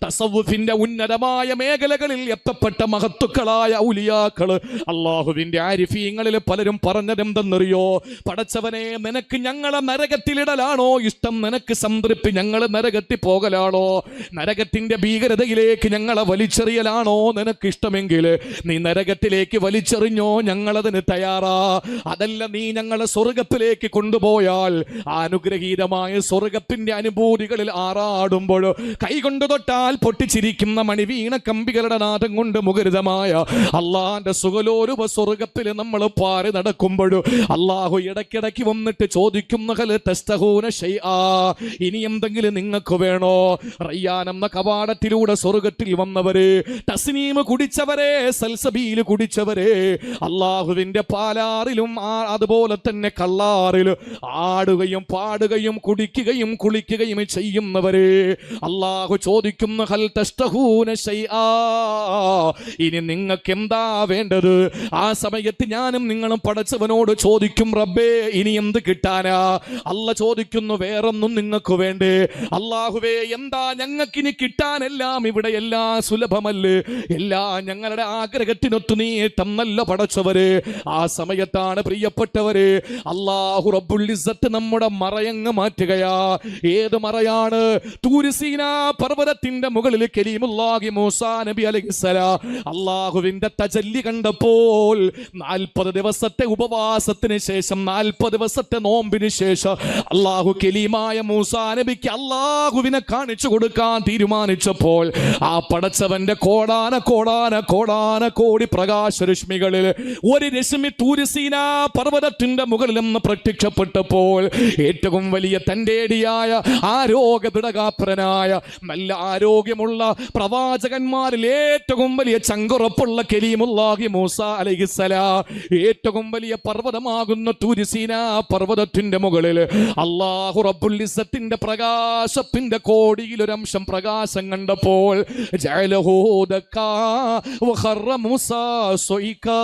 തസവ്വുഫിന്റെ ഉന്നതമായ മേഖലകളിൽ എത്തപ്പെട്ട മഹത്തുക്കളായ ഔലിയാക്കള്, അല്ലാഹുവിന്റെ ആരിഫീങ്ങളിൽ പലരും പറഞ്ഞതെന്തെന്നറിയോ? പടച്ചവനെ, നിനക്ക് ഞങ്ങളെ നരകത്തിലിടലാണോ ഇഷ്ടം? നിനക്ക് സംതൃപ്തി ഞങ്ങൾ നരകത്തിൽ പോകലാണോ? നരകത്തിന്റെ ഭീകരതയിലേക്ക് ഞങ്ങളെ വലിച്ചെറിയലാണോ നിനക്ക് ഇഷ്ടമെങ്കിൽ നീ നരകത്തിലേക്ക് വലിച്ചെറിഞ്ഞോ, ഞങ്ങളതിന് തയ്യാറാ. അതല്ല, നീ ഞങ്ങളെ സ്വർഗത്തിലേക്ക് കൊണ്ടുപോയാൽ അനുഗ്രഹീതമായ സ്വർഗത്തിന്റെ അനുഭൂതികളിൽ ആറാടുമ്പോൾ കൈകൊണ്ട് തൊട്ടാൽ പൊട്ടിച്ചിരിക്കുന്ന മണിവീണ കമ്പികളുടെ നാദം കൊണ്ട് മുഖരിതമായ അള്ളാന്റെ സുഖലോരുപ സ്വർഗത്തിൽ നമ്മൾ പാറി നടക്കുമ്പോൾ അള്ളാഹു ഇടയ്ക്കിടയ്ക്ക് വന്നിട്ട് ചോദിക്കുന്ന ഇനി എന്തെങ്കിലും നിങ്ങൾക്ക് വേണോ? റയ്യാൻ എന്ന കവാടത്തിലൂടെ സ്വർഗത്തിൽ വന്നവരെ, തസ്നീം കുടിച്ചവരെ, സൽസബീൽ കുടിച്ചവരെ, അള്ളാഹുവിന്റെ പാലാറിലും അതുപോലെ തന്നെ കള്ളാറിലും ആടുകയും പാടുകയും കുടിക്കുകയും കുളിക്കുകയും ചെയ്യുന്നവരെ അള്ളാഹു ചോദിക്കുന്ന ഹൽ തസ്തഹൂന ശൈആ, ഇനി നിങ്ങൾക്ക് എന്താ വേണ്ടത്? ആ സമയത്ത് ഞാനും നിങ്ങളും പടച്ചവനോട് ചോദിക്കും, റബ്ബേ ഇനി എന്ത് കിട്ടാനാ? അല്ല ചോദിക്കുന്നു, വേറൊന്നും നിങ്ങൾക്ക് വേണ്ടേ? അല്ലാഹുവേ, എന്താ ഞങ്ങൾക്കിനി കിട്ടാനെല്ലാം ഇവിടെ എല്ലാം സുലഭമല്ലേ? എല്ലാം ഞങ്ങളുടെ ആഗ്രഹത്തിനൊത്തു നീ തന്നല്ല പടച്ചവരെ. ആ സമയത്താണ് പ്രിയപ്പെട്ടവരെ അല്ലാഹു റബ്ബുൽ ഇസ്സത്ത് നമ്മുടെ മറയങ്ങ് മാറ്റുകയാ. ഏത് മറയാണ്? തൂര് സീനാ പർവ്വതത്തിന്റെ മുകളിൽ കലീമുല്ലാഹി മൂസാ നബി അലൈഹിസ്സലാം അല്ലാഹുവിന്റെ തജല്ലി കണ്ടപ്പോൾ 40 ദിവസത്തെ ഉപവാസത്തിന് ശേഷം, 40 ദിവസത്തെ നോമ്പിന് ശേഷം അല്ലാഹു കലീമായ മൂസാ നബിക്ക് അല്ലാഹുവിനെ കാണിച്ചു കൊടുക്കാൻ തീരുമാനിച്ചപ്പോൾ ആ പടച്ചവന്റെ കോടാന കോടാന കോടാന കോടി പ്രകാശരശ്മികളിൽ ഒരു രശ്മി തൂര് സീനാ പർവ്വതത്തിന്റെ മുകളിൽ നിന്ന് പ്രത്യക്ഷപ്പെട്ടപ്പോൾ ഏറ്റവും വലിയ തന്റേടിയായ ആരോഗ്യദൃഢഗാത്രനായ നല്ല ആരോഗ്യമുള്ള പ്രവാചകന്മാരിൽ ഏറ്റവും വലിയ ചങ്കുറപ്പുള്ള കലീമുല്ലാഹി മൂസാ അലൈഹിസ്സലാം ഏറ്റവും വലിയ പർവ്വതമാകുന്ന തൂര് സീനാ പർവ്വതത്തിന്റെ മുകളിൽ അല്ലാഹു റബ്ബുൽ ഇസ്സത്തിന്റെ പ്രകാശത്തിന്റെ കോടിയിൽ ഒരു അംശം പ്രകാശം കണ്ടപ്പോൾ ജഅലഹു ദക്കാ വഖറ മൂസാ സ്വൈകാ,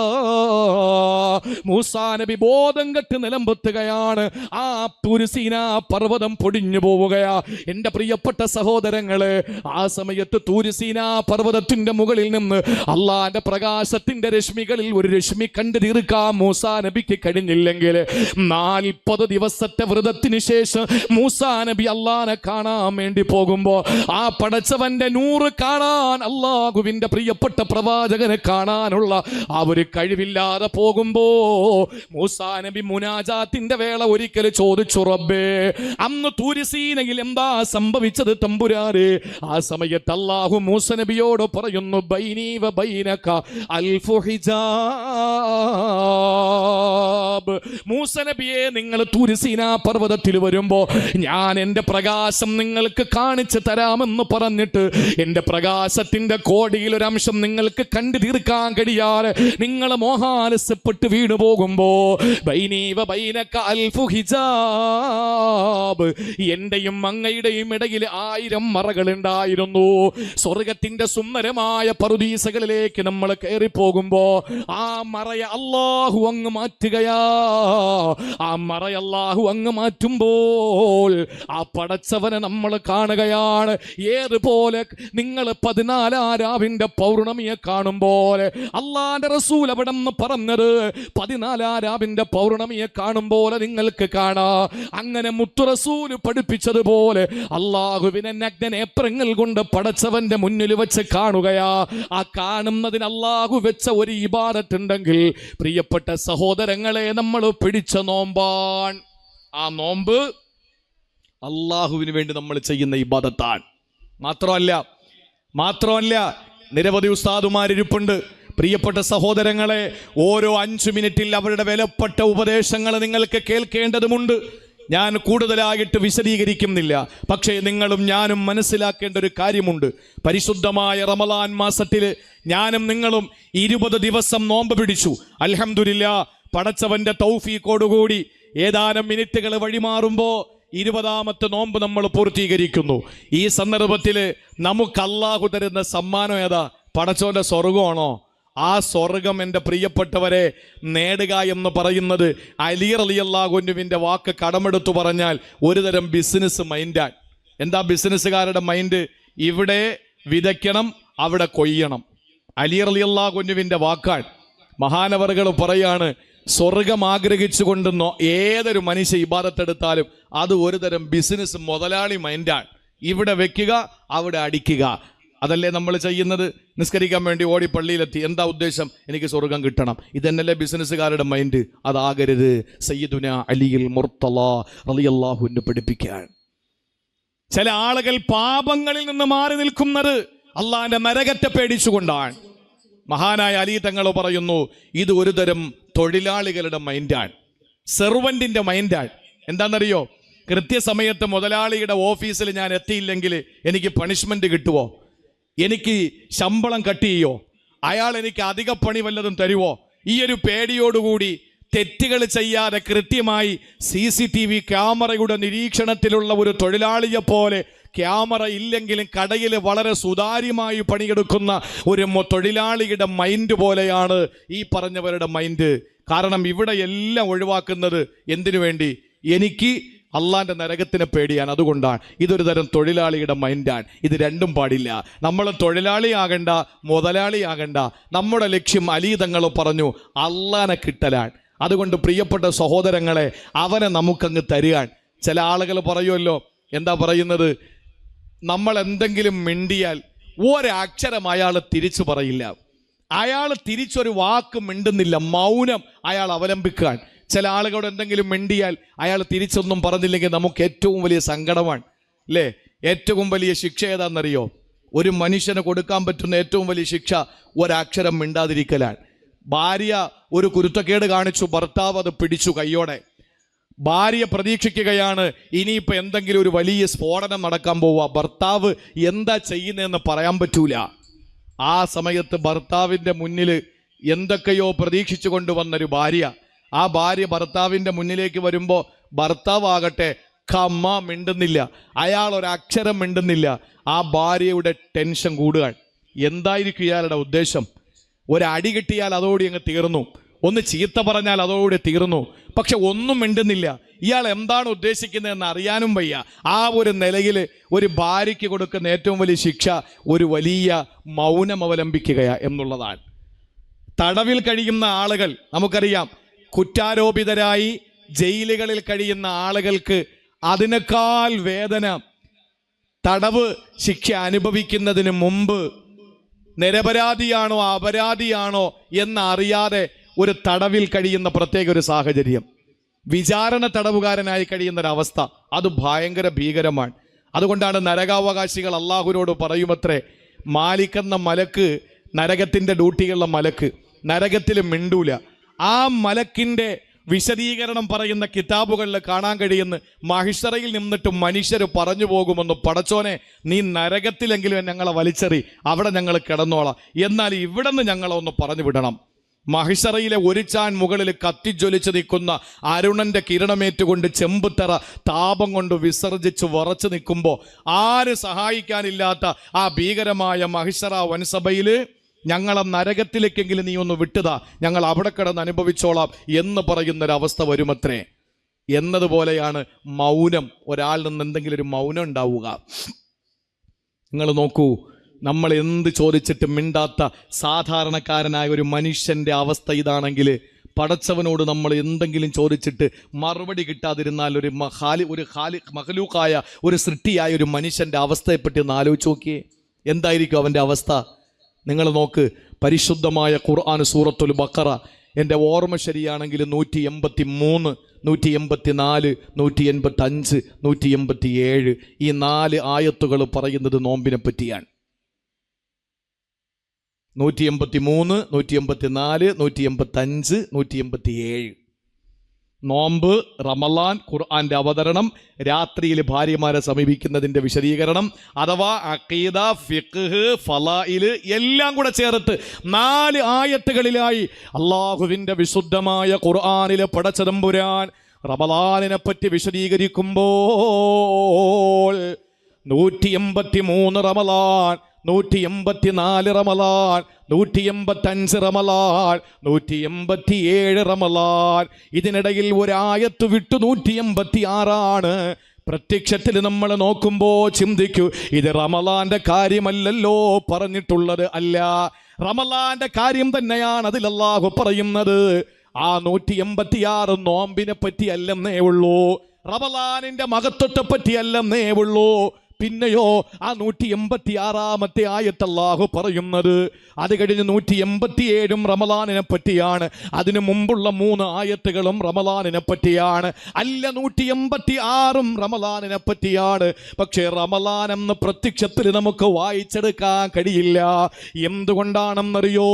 മൂസാ നബി ബോധം കെട്ട് നിലമ്പെത്തുകയാണ്. ആ തൂര് സീനാ പർവ്വതം പൊടിഞ്ഞു പോവുകയാ. എന്റെ പ്രിയപ്പെട്ട സഹോദരങ്ങളെ, ആ സമയത്ത് തൂര് സീനാ പർവ്വതത്തിന്റെ മുകളിൽ നിന്ന് അള്ളാന്റെ പ്രകാശത്തിന്റെ രശ്മികളിൽ ഒരു രശ്മി കണ്ടു തീർക്കാൻ മൂസാ നബിക്ക് കഴിഞ്ഞില്ലെങ്കിൽ 40 ദിവസത്തെ വ്രതത്തിന് ശേഷം മൂസാ നബി അള്ളാനെ കാണാൻ വേണ്ടി പോകുമ്പോ ആ പടച്ചവന്റെ നൂറ് കാണാൻ, അള്ളാഹുവിന്റെ പ്രിയപ്പെട്ട പ്രവാചകനെ കാണാനുള്ള ആ ഒരു കഴിവില്ലാതെ പോകുമ്പോ മൂസാ നബി മുനാജാത്തിന്റെ വേള ഒരിക്കൽ ചോദിച്ചു, റബ്ബേ അന്ന് തൂര് സീനയിൽ എന്താ സംഭവിച്ചത് തമ്പുരാനെ? ആ സമയത്ത് അല്ലാഹു മൂസ നബിയോട് പറയുന്നു, ബൈനി വ ബൈനക അൽഫു ഹിജാബ്, ഹിജാബ്. മൂസ നബിയെ, നിങ്ങൾ തൂര് സീനാ പർവ്വതത്തിൽ വരുമ്പോ ഞാൻ എൻ്റെ പ്രകാശം നിങ്ങൾക്ക് കാണിച്ചു തരാമെന്ന് പറഞ്ഞിട്ട് എൻ്റെ പ്രകാശത്തിന്റെ കോടിയിൽ ഒരംശം നിങ്ങൾക്ക് കണ്ടു തീർക്കാൻ കഴിയാതെ നിങ്ങൾ മോഹാലസ്യപ്പെട്ട് വീണു പോകുമ്പോ ബൈനീവ ബൈനക അൽഫു ഹിജാബ്, എന്റെയും അങ്ങയുടെയും ഇടയിൽ 1000 മറകൾ ഉണ്ടായിരുന്നു. സ്വർഗത്തിന്റെ സുന്ദരമായ പറുദീസകളിലേക്ക് നമ്മൾ കയറി പോകുമ്പോ ആ മറയ അല്ലാഹു അങ്ങ് മാറ്റുകയാ. ആ മറയ അല്ലാഹു അങ്ങ് മാറ്റുമ്പോൾ ആ പടച്ചവനെ നമ്മൾ കാണുകയാണ്. ഏതുപോലെ നിങ്ങൾ 14 രാവിന്റെ പൗർണമിയെ കാണുമ്പോൾ അള്ളാന്റെ റസൂൽ അവിടെ പറഞ്ഞത് 14 രാവിന്റെ പൗർണമിയെ കാണുമ്പോൾ നിങ്ങൾക്ക് കാണാ. അങ്ങനെ മുത്തു റസൂല് പഠിപ്പിച്ചതുപോലെ അള്ളാഹുവിനെ നഗ്ന നേത്രങ്ങൾ കൊണ്ട് പടച്ചവന്റെ മുന്നിൽ വെച്ച് കാണുകയാ. ആ കാണുന്നതിന് അള്ളാഹു വെച്ച ഒരു ഇബാദത്ത് ഉണ്ടെങ്കിൽ പ്രിയപ്പെട്ട സഹോദരങ്ങളെ, നമ്മൾ പിടിച്ച നോമ്പാൻ. ആ നോമ്പ് അള്ളാഹുവിന് വേണ്ടി നമ്മൾ ചെയ്യുന്ന ഇബാദത്താണ്. മാത്രമല്ല നിരവധി ഉസ്താദുമാരിപ്പുണ്ട്. പ്രിയപ്പെട്ട സഹോദരങ്ങളെ, ഓരോ 5 മിനിറ്റിൽ അവരുടെ വിലപ്പെട്ട ഉപദേശങ്ങൾ നിങ്ങൾക്ക് കേൾക്കേണ്ടതുമുണ്ട്. ഞാൻ കൂടുതലായിട്ട് വിശദീകരിക്കുന്നില്ല. പക്ഷേ നിങ്ങളും ഞാനും മനസ്സിലാക്കേണ്ട ഒരു കാര്യമുണ്ട്. പരിശുദ്ധമായ റമളാൻ മാസത്തിൽ ഞാനും നിങ്ങളും 20 ദിവസം നോമ്പ് പിടിച്ചു. അൽഹംദുലില്ലാ, പടച്ചവന്റെ തൗഫീഖോടുകൂടി ഏതാനും മിനിറ്റുകൾ വഴിമാറുമ്പോൾ 20ാമത്തെ നോമ്പ് നമ്മൾ പൂർത്തീകരിക്കുന്നു. ഈ സന്ദർഭത്തിൽ നമുക്ക് അല്ലാഹു തരുന്ന സമ്മാനം ഏതാ? പടച്ചവന്റെ സ്വർഗമാണോ? ആ സ്വർഗം എൻ്റെ പ്രിയപ്പെട്ടവരെ നേടുക എന്ന് പറയുന്നത് അലി റളിയല്ലാഹു അൻഹുവിൻ്റെ വാക്ക് കടമെടുത്തു പറഞ്ഞാൽ ഒരുതരം ബിസിനസ് മൈൻഡാണ്. എന്താ ബിസിനസ്സുകാരുടെ മൈൻഡ്? ഇവിടെ വിതയ്ക്കണം, അവിടെ കൊയ്യണം. അലി റളിയല്ലാഹു അൻഹുവിൻ്റെ വാക്കാണ്. മഹാനവറുകൾ പറയാണ്, സ്വർഗം ആഗ്രഹിച്ചുകൊണ്ട് ഏതൊരു മനുഷ്യ ഇബാദത്തെടുത്താലും അത് ഒരുതരം ബിസിനസ് മുതലാളി മൈൻഡാണ്. ഇവിടെ വെക്കുക, അവിടെ അടിക്കുക. അതല്ലേ നമ്മൾ ചെയ്യുന്നത്? നിസ്കരിക്കാൻ വേണ്ടി ഓടി പള്ളിയിലെത്തി, എന്താ ഉദ്ദേശം? എനിക്ക് സ്വർഗം കിട്ടണം. ഇതന്നല്ലേ ബിസിനസ്സുകാരുടെ മൈൻഡ്? അതാകരുത്. സയ്യിദുന അലിയിൽ മുർത്തള റളിയല്ലാഹു അൻഹു പഠിപ്പിക്കാൻ. ചില ആളുകൾ പാപങ്ങളിൽ നിന്ന് മാറി നിൽക്കുന്നത് അള്ളാന്റെ നരകത്തെ പേടിച്ചുകൊണ്ടാണ്. മഹാനായ അലി തങ്ങൾ പറയുന്നു, ഇത് ഒരുതരം തൊഴിലാളികളുടെ മൈൻഡാണ്, സെർവന്റിന്റെ മൈൻഡാണ്. എന്താണെന്നറിയോ? കൃത്യസമയത്ത് മുതലാളിയുടെ ഓഫീസിൽ ഞാൻ എത്തിയില്ലെങ്കിൽ എനിക്ക് പണിഷ്മെന്റ് കിട്ടുമോ? എനിക്ക് ശമ്പളം കട്ട് ചെയ്യോ? അയാൾ എനിക്ക് അധിക പണി വല്ലതും തരുമോ? ഈ ഒരു പേടിയോടുകൂടി തെറ്റുകൾ ചെയ്യാതെ കൃത്യമായി CCTV ക്യാമറയുടെ നിരീക്ഷണത്തിലുള്ള ഒരു തൊഴിലാളിയെ പോലെ, ക്യാമറ ഇല്ലെങ്കിലും കടയിൽ വളരെ സുതാര്യമായി പണിയെടുക്കുന്ന ഒരു തൊഴിലാളിയുടെ മൈൻഡ് പോലെയാണ് ഈ പറഞ്ഞവരുടെ മൈൻഡ്. കാരണം ഇവിടെ എല്ലാം ഒഴിവാക്കുന്നത് എന്തിനു വേണ്ടി? എനിക്ക് അള്ളാന്റെ നരകത്തിനെ പേടിയാണ്. അതുകൊണ്ടാണ്. ഇതൊരു തരം തൊഴിലാളിയുടെ മൈൻഡാണ്. ഇത് രണ്ടും പാടില്ല. നമ്മൾ തൊഴിലാളിയാകണ്ട, മുതലാളിയാകണ്ട. നമ്മുടെ ലക്ഷ്യം അലി തങ്ങൾ പറഞ്ഞു അള്ളാനെ കിട്ടലാണ്. അതുകൊണ്ട് പ്രിയപ്പെട്ട സഹോദരങ്ങളെ, അവനെ നമുക്കങ്ങ് തരുകയാണ്. ചില ആളുകൾ പറയുമല്ലോ, എന്താ പറയുന്നത്? നമ്മൾ എന്തെങ്കിലും മിണ്ടിയാൽ ഒരക്ഷരം അയാൾ തിരിച്ചു പറയില്ല. അയാൾ തിരിച്ചൊരു വാക്ക് മിണ്ടുന്നില്ല, മൗനം അയാൾ അവലംബിക്കുകയാണ്. ചില ആളുകളോട് എന്തെങ്കിലും മിണ്ടിയാൽ അയാൾ തിരിച്ചൊന്നും പറഞ്ഞില്ലെങ്കിൽ നമുക്ക് ഏറ്റവും വലിയ സങ്കടമാണ്, അല്ലേ? ഏറ്റവും വലിയ ശിക്ഷ ഏതാണെന്നറിയോ? ഒരു മനുഷ്യന് കൊടുക്കാൻ പറ്റുന്ന ഏറ്റവും വലിയ ശിക്ഷ ഒരക്ഷരം മിണ്ടാതിരിക്കലാണ്. ഭാര്യ ഒരു കുരുത്തക്കേട് കാണിച്ചു, ഭർത്താവ് അത് പിടിച്ചു കയ്യോടെ. ഭാര്യ പ്രതീക്ഷിക്കുകയാണ് ഇനിയിപ്പോൾ എന്തെങ്കിലും ഒരു വലിയ സ്ഫോടനം നടക്കാൻ പോവുക. ഭർത്താവ് എന്താ ചെയ്യുന്നതെന്ന് പറയാൻ പറ്റൂല. ആ സമയത്ത് ഭർത്താവിൻ്റെ മുന്നിൽ എന്തൊക്കെയോ പ്രതീക്ഷിച്ചു കൊണ്ടുവന്നൊരു ഭാര്യ, ആ ഭാര്യ ഭർത്താവിൻ്റെ മുന്നിലേക്ക് വരുമ്പോൾ ഭർത്താവാകട്ടെ കമ്മ മിണ്ടുന്നില്ല, അയാൾ ഒരക്ഷരം മിണ്ടുന്നില്ല. ആ ഭാര്യയുടെ ടെൻഷൻ കൂടുകയാണ്. എന്തായിരിക്കും ഇയാളുടെ ഉദ്ദേശം? ഒരടി കിട്ടിയാൽ അതോടെ അങ്ങ് തീർന്നു, ഒന്ന് ചീത്ത പറഞ്ഞാൽ അതോടെ തീർന്നു. പക്ഷെ ഒന്നും മിണ്ടുന്നില്ല. ഇയാൾ എന്താണ് ഉദ്ദേശിക്കുന്നതെന്ന് അറിയാനും വയ്യ. ആ ഒരു നിലയിൽ ഒരു ഭാര്യയ്ക്ക് കൊടുക്കുന്ന ഏറ്റവും വലിയ ശിക്ഷ ഒരു വലിയ മൗനം അവലംബിക്കുകയാണ് എന്നുള്ളതാണ്. തടവിൽ കഴിയുന്ന ആളുകൾ നമുക്കറിയാം, കുറ്റാരോപിതരായി ജയിലുകളിൽ കഴിയുന്ന ആളുകൾക്ക് അതിനേക്കാൾ വേദന തടവ് ശിക്ഷ അനുഭവിക്കുന്നതിന് മുമ്പ് നിരപരാധിയാണോ അപരാധിയാണോ എന്നറിയാതെ ഒരു തടവിൽ കഴിയുന്ന പ്രത്യേക ഒരു സാഹചര്യം, വിചാരണ തടവുകാരനായി കഴിയുന്നൊരവസ്ഥ, അത് ഭയങ്കര ഭീകരമാണ്. അതുകൊണ്ടാണ് നരകാവകാശികൾ അള്ളാഹുവിനോട് പറയുമത്രേ, മാലിക്കെന്ന മലക്ക്, നരകത്തിൻ്റെ ഡ്യൂട്ടിയുള്ള മലക്ക് നരകത്തിൽ മിണ്ടൂല. ആ മലക്കിൻ്റെ വിശദീകരണം പറയുന്ന കിതാബുകളിൽ കാണാൻ കഴിയുന്ന മഹിഷറയിൽ നിന്നിട്ട് മനുഷ്യർ പറഞ്ഞു പോകുമെന്ന്, പടച്ചോനെ നീ നരകത്തിലെങ്കിലും ഞങ്ങളെ വലിച്ചെറി, അവിടെ ഞങ്ങൾ കിടന്നോളാം, എന്നാൽ ഇവിടെ നിന്ന് ഞങ്ങളൊന്ന് പറഞ്ഞു വിടണം. മഹിഷറയിലെ ഒരു ചാൻ മുകളിൽ കത്തിജ്വലിച്ച് നിൽക്കുന്ന അരുണന്റെ കിരണമേറ്റുകൊണ്ട് ചെമ്പുത്തറ താപം കൊണ്ട് വിസർജിച്ച് വറച്ചു നിൽക്കുമ്പോൾ ആര് സഹായിക്കാനില്ലാത്ത ആ ഭീകരമായ മഹിഷറ വൻസഭയിൽ ഞങ്ങളെ നരകത്തിലേക്കെങ്കിലും നീ ഒന്ന് വിട്ടുതാ, ഞങ്ങൾ അവിടെ കിടന്ന് അനുഭവിച്ചോളാം എന്ന് പറയുന്നൊരവസ്ഥ വരുമത്രേ. എന്നതുപോലെയാണ് മൗനം. ഒരാളിൽ നിന്ന് എന്തെങ്കിലും ഒരു മൗനം ഉണ്ടാവുക. നിങ്ങൾ നോക്കൂ, നമ്മൾ എന്ത് ചോദിച്ചിട്ട് മിണ്ടാത്ത സാധാരണക്കാരനായ ഒരു മനുഷ്യൻ്റെ അവസ്ഥ ഇതാണെങ്കിൽ, പടച്ചവനോട് നമ്മൾ എന്തെങ്കിലും ചോദിച്ചിട്ട് മറുപടി കിട്ടാതിരുന്നാൽ ഒരു മഖലൂക്കായ ഒരു സൃഷ്ടിയായ ഒരു മനുഷ്യൻ്റെ അവസ്ഥയെപ്പറ്റി ഒന്ന് ആലോചിച്ച് നോക്കിയേ. എന്തായിരിക്കും അവൻ്റെ അവസ്ഥ? നിങ്ങൾ നോക്ക്, പരിശുദ്ധമായ ഖുർആൻ സൂറത്തുൽ ബഖറ, എൻ്റെ ഓർമ്മ ശരിയാണെങ്കിൽ 183, 184, 185, 187 ഈ 4 ആയത്തുകൾ പറയുന്നത് നോമ്പിനെ പറ്റിയാണ്. 183, 184, 185, 187 നോമ്പ്, റമളാൻ, ഖുർആന്റെ അവതരണം, രാത്രിയിൽ ഭാര്യമാരെ സമീപിക്കുന്നതിൻ്റെ വിശദീകരണം, അഥവാ അഖീദ, ഫിഖ്ഹ്, ഫളായില് എല്ലാം കൂടെ ചേർത്ത് 4 ആയത്തുകളിലായി അള്ളാഹുവിൻ്റെ വിശുദ്ധമായ ഖുർആനിലെ പടച്ചതമ്പുരാൻ റമളാനിനെ പറ്റി വിശദീകരിക്കുമ്പോൾ 183 റമളാൻ, 184 റമളാൻ, 185 റമളാൻ, 187 റമളാൻ, ഇതിനിടയിൽ ഒരായത്ത് വിട്ടു 186 പ്രത്യക്ഷത്തിൽ നമ്മൾ നോക്കുമ്പോൾ ചിന്തിക്കൂ, ഇത് റമളാന്റെ കാര്യമല്ലല്ലോ പറഞ്ഞിട്ടുള്ളത്. അല്ല, റമളാന്റെ കാര്യം തന്നെയാണ് അതിൽ അല്ലാഹു പറയുന്നത്. ആ 186 നോമ്പിനെ പറ്റി അല്ലെന്നേ ഉള്ളൂ, റമളാനിന്റെ മഹത്വത്തെ പറ്റി അല്ലെന്നേ ഉള്ളൂ. പിന്നെയോ ആ 186 ആയത്ത് അല്ലാഹു പറയുന്നത്, അത് കഴിഞ്ഞ് 187 റമളാനിനെ പറ്റിയാണ്. അതിനു മുമ്പുള്ള 3 ആയത്തുകളും റമളാനിനെ പറ്റിയാണ്. അല്ല, 186 റമളാനിനെ പറ്റിയാണ്. പക്ഷേ റമളാൻ എന്ന പ്രത്യക്ഷത്തിൽ നമുക്ക് വായിച്ചെടുക്കാൻ കഴിയില്ല. എന്തുകൊണ്ടാണെന്നറിയോ?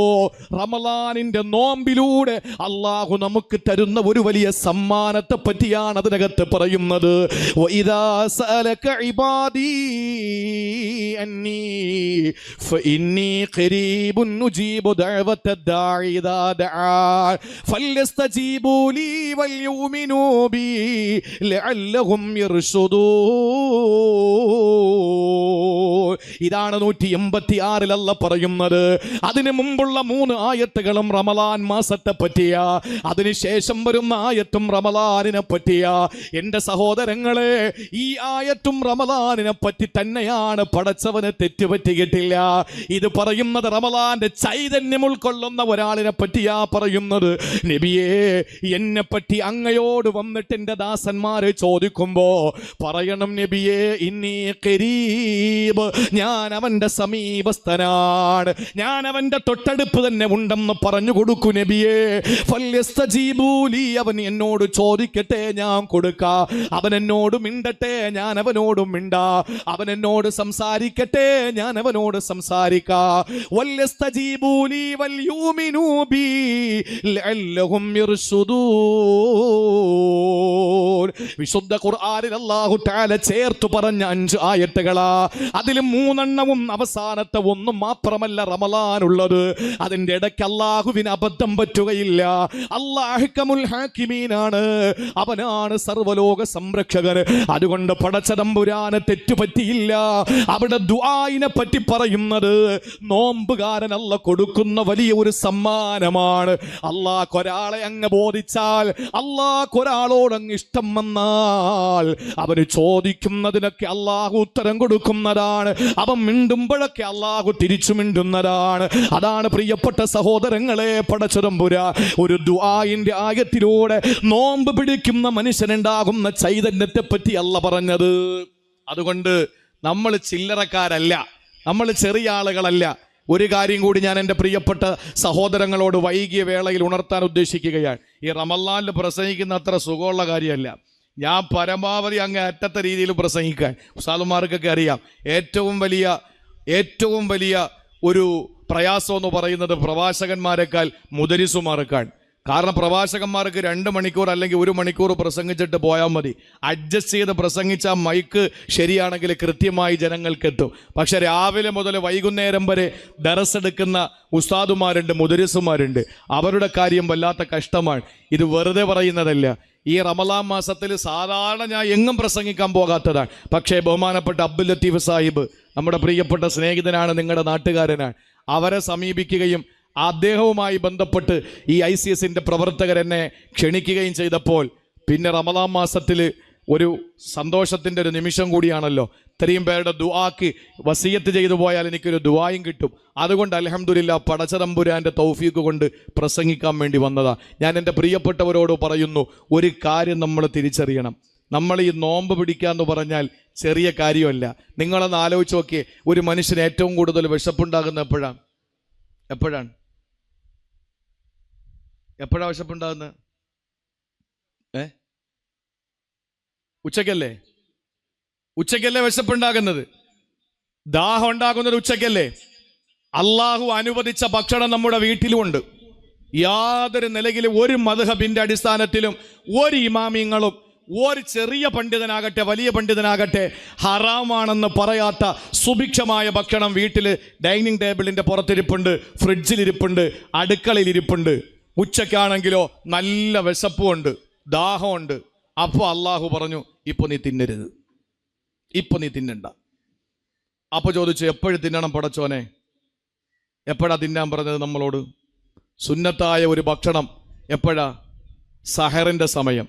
റമളാനിന്റെ നോമ്പിലൂടെ അല്ലാഹു നമുക്ക് തരുന്ന ഒരു വലിയ സമ്മാനത്തെ പറ്റിയാണ് അതിനകത്ത് പറയുന്നത്. വഇദാ സഅലക ഇബാദി അന്നി ഫഇന്നി ഖരീബുൻ നുജീബു ദഅവത ദാഇ ഇദാ ദഅാൻ ഫൽയസ്തജീബൂ ലീ വൽയുമിനൂ ബി ലഅല്ലഹും യർഷുദൂൻ. ഇതാണ് 186 അല്ലാഹു പറയുന്നത്. അതിനു മുമ്പുള്ള 3 ആയത്തുകളും റമളാൻ മാസത്തെ പറ്റിയാ, അതിനുശേഷം വരുന്ന ആയത്തും റമളാനിനെ പറ്റിയാ. എൻ്റെ സഹോദരങ്ങളെ, ഈ ആയത്തും റമളാനിനെ പറ്റി തന്നെയാണ്. പടച്ചവന് തെറ്റുപറ്റിയിട്ടില്ല. ഇത് പറയുന്നത് റമളാന്റെ ചൈതന്യം ഉൾക്കൊള്ളുന്ന ഒരാളിനെ പറ്റിയാ പറയുന്നത്. നബിയേ, എന്നെ പറ്റി അങ്ങയോട് വന്നിട്ട് എൻ്റെ ദാസന്മാരെ ചോദിക്കുമ്പോ പറയണം, നബിയേ ഇന്നി ഖരീബ്, ഞാൻ അവന്റെ സമീപസ്ഥനാണ്, ഞാൻ അവന്റെ തൊട്ടടുപ്പ് തന്നെ ഉണ്ടെന്ന് പറഞ്ഞു കൊടുക്കൂ നബിയേ. ഫൽയസ്തജീബൂ ലീ, അവൻ എന്നോട് ചോദിക്കട്ടെ, ഞാൻ കൊടുക്കാ. അവൻ എന്നോട് മിണ്ടട്ടെ, ഞാൻ അവനോടും മിണ്ടാ. അവൻ എന്നോട് സംസാരിക്കട്ടെ, ഞാൻ അവനോട് സംസാരിക്കാ. വൽയസ്തജീബൂ ലീ വൽയുമിനൂ ബി ലഅല്ലഹും യർഷുദൂൻ. വിശുദ്ധ ഖുർആനിൽ അല്ലാഹു തആല ചേർത്തു പറഞ്ഞ 5 ആയത്തുകളാ. അതിൽ 3 അവസാനത്തെ 1 മാത്രമല്ല റമളാനുള്ളത്. അതിൻ്റെ ഇടയ്ക്ക് അല്ലാഹുവിന് അബദ്ധം പറ്റുകയില്ല. അല്ലാഹു അഹ്കമുൽ ഹാക്കിമീനാണ്, അവനാണ് സർവ്വലോക സംരക്ഷകൻ. അതുകൊണ്ട് പടച്ചതമ്പുരാന് തെറ്റുപറ്റിയില്ല. അവിടെ ദുആയിനെ പറ്റി പറയുന്നത് നോമ്പുകാരൻ അല്ലാഹു കൊടുക്കുന്ന വലിയ ഒരു സമ്മാനമാണ്. അല്ലാഹു ഒരാളെ അങ്ങ് ബോധിച്ചാൽ, അല്ലാഹു ഒരാളോട് അങ്ങ് ഇഷ്ടം വന്നാൽ അവന് ചോദിക്കുന്നതിനൊക്കെ അല്ലാഹു ഉത്തരം കൊടുക്കുന്നതാണ്. അവൻ മിണ്ടുമ്പോഴൊക്കെ അല്ലാഹു തിരിച്ചു മിണ്ടുന്നതാണ്. അതാണ് പ്രിയപ്പെട്ട സഹോദരങ്ങളെ, പടച്ചതമ്പുരാൻ ഒരു ദുആയിന്റെ ആയത്തിലൂടെ നോമ്പ് പിടിക്കുന്ന മനുഷ്യനുണ്ടാകുന്ന ചൈതന്യത്തെ പറ്റി അല്ല പറഞ്ഞത്. അതുകൊണ്ട് നമ്മൾ ചില്ലറക്കാരല്ല, നമ്മൾ ചെറിയ ആളുകളല്ല. ഒരു കാര്യം കൂടി ഞാൻ എൻ്റെ പ്രിയപ്പെട്ട സഹോദരങ്ങളോട് വൈകിയ വേളയിൽ ഉണർത്താൻ ഉദ്ദേശിക്കുകയാണ്. ഈ റമളാനിൽ പ്രസംഗിക്കുന്ന അത്ര സുഖമുള്ള കാര്യമല്ല. ഞാൻ പരമാവധി അങ്ങ് അറ്റത്തെ രീതിയിൽ പ്രസംഗിക്കാൻ, ഉസ്താദുമാർക്കൊക്കെ അറിയാം, ഏറ്റവും വലിയ ഒരു പ്രയാസം എന്ന് പറയുന്നത് പ്രവാചകന്മാരെക്കാൾ മുദരിസുമാർക്കാണ്. കാരണം പ്രഭാഷകന്മാർക്ക് 2 മണിക്കൂർ അല്ലെങ്കിൽ 1 മണിക്കൂർ പ്രസംഗിച്ചിട്ട് പോയാൽ മതി. അഡ്ജസ്റ്റ് ചെയ്ത് പ്രസംഗിച്ച മൈക്ക് ശരിയാണെങ്കിൽ കൃത്യമായി ജനങ്ങൾക്ക് എത്തും. പക്ഷെ രാവിലെ മുതൽ വൈകുന്നേരം വരെ ദർസ് എടുക്കുന്ന ഉസ്താദുമാരുണ്ട്, മുദരിസുമാരുണ്ട്. അവരുടെ കാര്യം വല്ലാത്ത കഷ്ടമാണ്. ഇത് വെറുതെ പറയുന്നതല്ല. ഈ റമളാൻ മാസത്തിൽ സാധാരണ ഞാൻ എങ്ങും പ്രസംഗിക്കാൻ പോകാത്തതാണ്. പക്ഷേ ബഹുമാനപ്പെട്ട അബ്ദുൽ ലത്തീഫ് സാഹിബ് നമ്മുടെ പ്രിയപ്പെട്ട സ്നേഹിതനാണ്, നിങ്ങളുടെ നാട്ടുകാരനാണ്. അവരെ സമീപിക്കുകയും അദ്ദേഹവുമായി ബന്ധപ്പെട്ട് ഈ ICSന്റെ പ്രവർത്തകർ എന്നെ ക്ഷണിക്കുകയും ചെയ്തപ്പോൾ പിന്നെ റമളാൻ മാസത്തിൽ ഒരു സന്തോഷത്തിൻ്റെ ഒരു നിമിഷം കൂടിയാണല്ലോ. ഇത്രയും പേരുടെ ദുആക്ക് വസിയത്ത് ചെയ്തു പോയാൽ എനിക്കൊരു ദുആയും കിട്ടും. അതുകൊണ്ട് അൽഹംദുലില്ലാ പടച്ചതമ്പുരാൻ്റെ തൗഫീഖ് കൊണ്ട് പ്രസംഗിക്കാൻ വേണ്ടി വന്നതാ. ഞാൻ എൻ്റെ പ്രിയപ്പെട്ടവരോട് പറയുന്നു, ഒരു കാര്യം നമ്മൾ തിരിച്ചറിയണം. നമ്മൾ ഈ നോമ്പ് പിടിക്കാന്ന് പറഞ്ഞാൽ ചെറിയ കാര്യമല്ല. നിങ്ങളൊന്ന് ആലോചിച്ച് നോക്കിയേ, ഒരു മനുഷ്യന് ഏറ്റവും കൂടുതൽ വിശപ്പുണ്ടാകുന്ന എപ്പോഴാണ് വിശപ്പുണ്ടാകുന്നത്? ഉച്ചക്കല്ലേ വിശപ്പുണ്ടാകുന്നത്? ദാഹം ഉണ്ടാകുന്നത് ഉച്ചക്കല്ലേ? അള്ളാഹു അനുവദിച്ച ഭക്ഷണം നമ്മുടെ വീട്ടിലുമുണ്ട്. യാതൊരു നിലയിലും ഒരു മദ്ഹബിന്റെ അടിസ്ഥാനത്തിലും ഒരു ഇമാമിങ്ങളും ഒരു ചെറിയ പണ്ഡിതനാകട്ടെ വലിയ പണ്ഡിതനാകട്ടെ ഹറാമാണെന്ന് പറയാത്ത സുഭിക്ഷമായ ഭക്ഷണം വീട്ടിൽ ഡൈനിങ് ടേബിളിന്റെ പുറത്തിരിപ്പുണ്ട്, ഫ്രിഡ്ജിലിരിപ്പുണ്ട്, അടുക്കളയിലിരിപ്പുണ്ട്. ഉച്ചക്കാണെങ്കിലോ നല്ല വിശപ്പുമുണ്ട്, ദാഹമുണ്ട്. അപ്പോൾ അള്ളാഹു പറഞ്ഞു, ഇപ്പൊ നീ തിന്നരുത്, ഇപ്പൊ നീ തിന്നണ്ട. അപ്പൊ ചോദിച്ചു, എപ്പോഴും തിന്നണം പടച്ചോനെ? എപ്പോഴാ തിന്നാൻ പറഞ്ഞത് നമ്മളോട്? സുന്നത്തായ ഒരു ഭക്ഷണം എപ്പോഴാ? സഹറിന്റെ സമയം.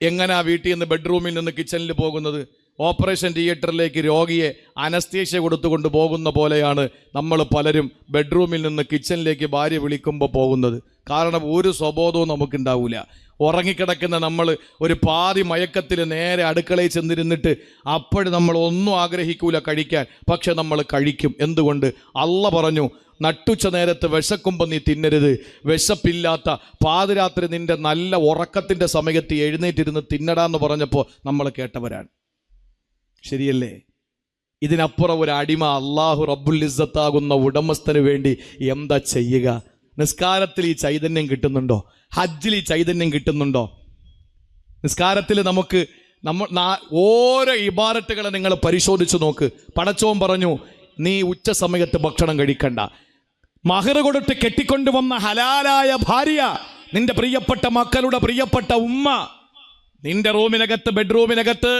എങ്ങനാ വീട്ടിൽ നിന്ന് ബെഡ്റൂമിൽ നിന്ന് കിച്ചണിൽ പോകുന്നത്? ഓപ്പറേഷൻ തിയേറ്ററിലേക്ക് രോഗിയെ അനസ്തേഷ്യ കൊടുത്തുകൊണ്ട് പോകുന്ന പോലെയാണ് നമ്മൾ പലരും ബെഡ്റൂമിൽ നിന്ന് കിച്ചണിലേക്ക് ഭാര്യ വിളിക്കുമ്പോൾ പോകുന്നത്. കാരണം ഒരു സ്വബോധവും നമുക്കുണ്ടാവില്ല. ഉറങ്ങിക്കിടക്കുന്ന നമ്മൾ ഒരു പാതി മയക്കത്തിൽ നേരെ അടുക്കളയിൽ ചെന്നിരുന്നിട്ട് അപ്പോഴും നമ്മൾ ഒന്നും ആഗ്രഹിക്കൂല കഴിക്കാൻ, പക്ഷെ നമ്മൾ കഴിക്കും. എന്തുകൊണ്ട്? അള്ള പറഞ്ഞു, നട്ടുച്ച നേരത്ത് വിശക്കുമ്പോൾ നീ തിന്നരുത്. വിശപ്പില്ലാത്ത പാതിരാത്രി നിന്റെ നല്ല ഉറക്കത്തിൻ്റെ സമയത്ത് എഴുന്നേറ്റിരുന്ന് തിന്നടാന്ന് പറഞ്ഞപ്പോൾ നമ്മൾ കേട്ടവരാണ്. ശരിയല്ലേ? ഇതിനപ്പുറം ഒരു അടിമ അള്ളാഹു റബ്ബുൽ ഇസ്സത്താകുന്ന ഉടമസ്ഥന് വേണ്ടി എന്താ ചെയ്യുക? നിസ്കാരത്തിൽ ഈ ചൈതന്യം കിട്ടുന്നുണ്ടോ? ഹജ്ജിൽ ഈ ചൈതന്യം കിട്ടുന്നുണ്ടോ? നിസ്കാരത്തിൽ നമുക്ക് ഓരോ ഇബാറത്തുകളെ നിങ്ങൾ പരിശോധിച്ച് നോക്ക്. പടച്ചോൻ പറഞ്ഞു, നീ ഉച്ച സമയത്ത് ഭക്ഷണം കഴിക്കണ്ട. മഹർ കൊടുത്ത് കെട്ടിക്കൊണ്ടുവന്ന ഹലാലായ ഭാര്യ, നിന്റെ പ്രിയപ്പെട്ട മക്കളുടെ പ്രിയപ്പെട്ട ഉമ്മ, നിന്റെ റൂമിനകത്ത് ബെഡ്റൂമിനകത്ത്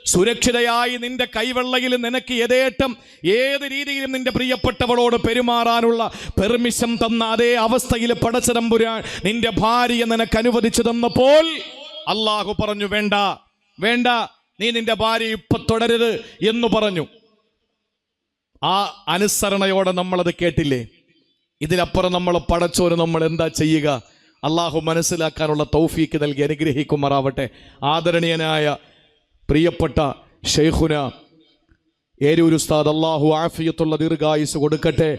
സുരക്ഷിതയായി നിന്റെ കൈവെള്ളയിൽ നിനക്ക് യഥേഷ്ടം ഏത് രീതിയിലും നിന്റെ പ്രിയപ്പെട്ടവളോട് പെരുമാറാനുള്ള പെർമിഷൻ തന്ന അതേ അവസ്ഥയിൽ പടച്ചതമ്പുരാൻ നിന്റെ ഭാര്യയെ നിനക്ക് അനുവദിച്ചു തന്നപ്പോൾ അള്ളാഹു പറഞ്ഞു, വേണ്ട വേണ്ട, നീ നിന്റെ ഭാര്യ ഇപ്പൊ തുടരുത് എന്ന് പറഞ്ഞു. ആ അനുസരണയോടെ നമ്മളത് കേട്ടില്ലേ? ഇതിനപ്പുറം നമ്മൾ പടച്ചോന് നമ്മൾ എന്താ ചെയ്യുക? അള്ളാഹു മനസ്സിലാക്കാനുള്ള തൗഫീക്ക് നൽകി അനുഗ്രഹിക്കുമാറാവട്ടെ. ആദരണീയനായ പ്രിയപ്പെട്ട ഷെയ്ഖുന ഏരൂർ ഉസ്താദ്, അള്ളാഹു ആഫിയത്തുള്ള ദീർഘായുസ് കൊടുക്കട്ടെ.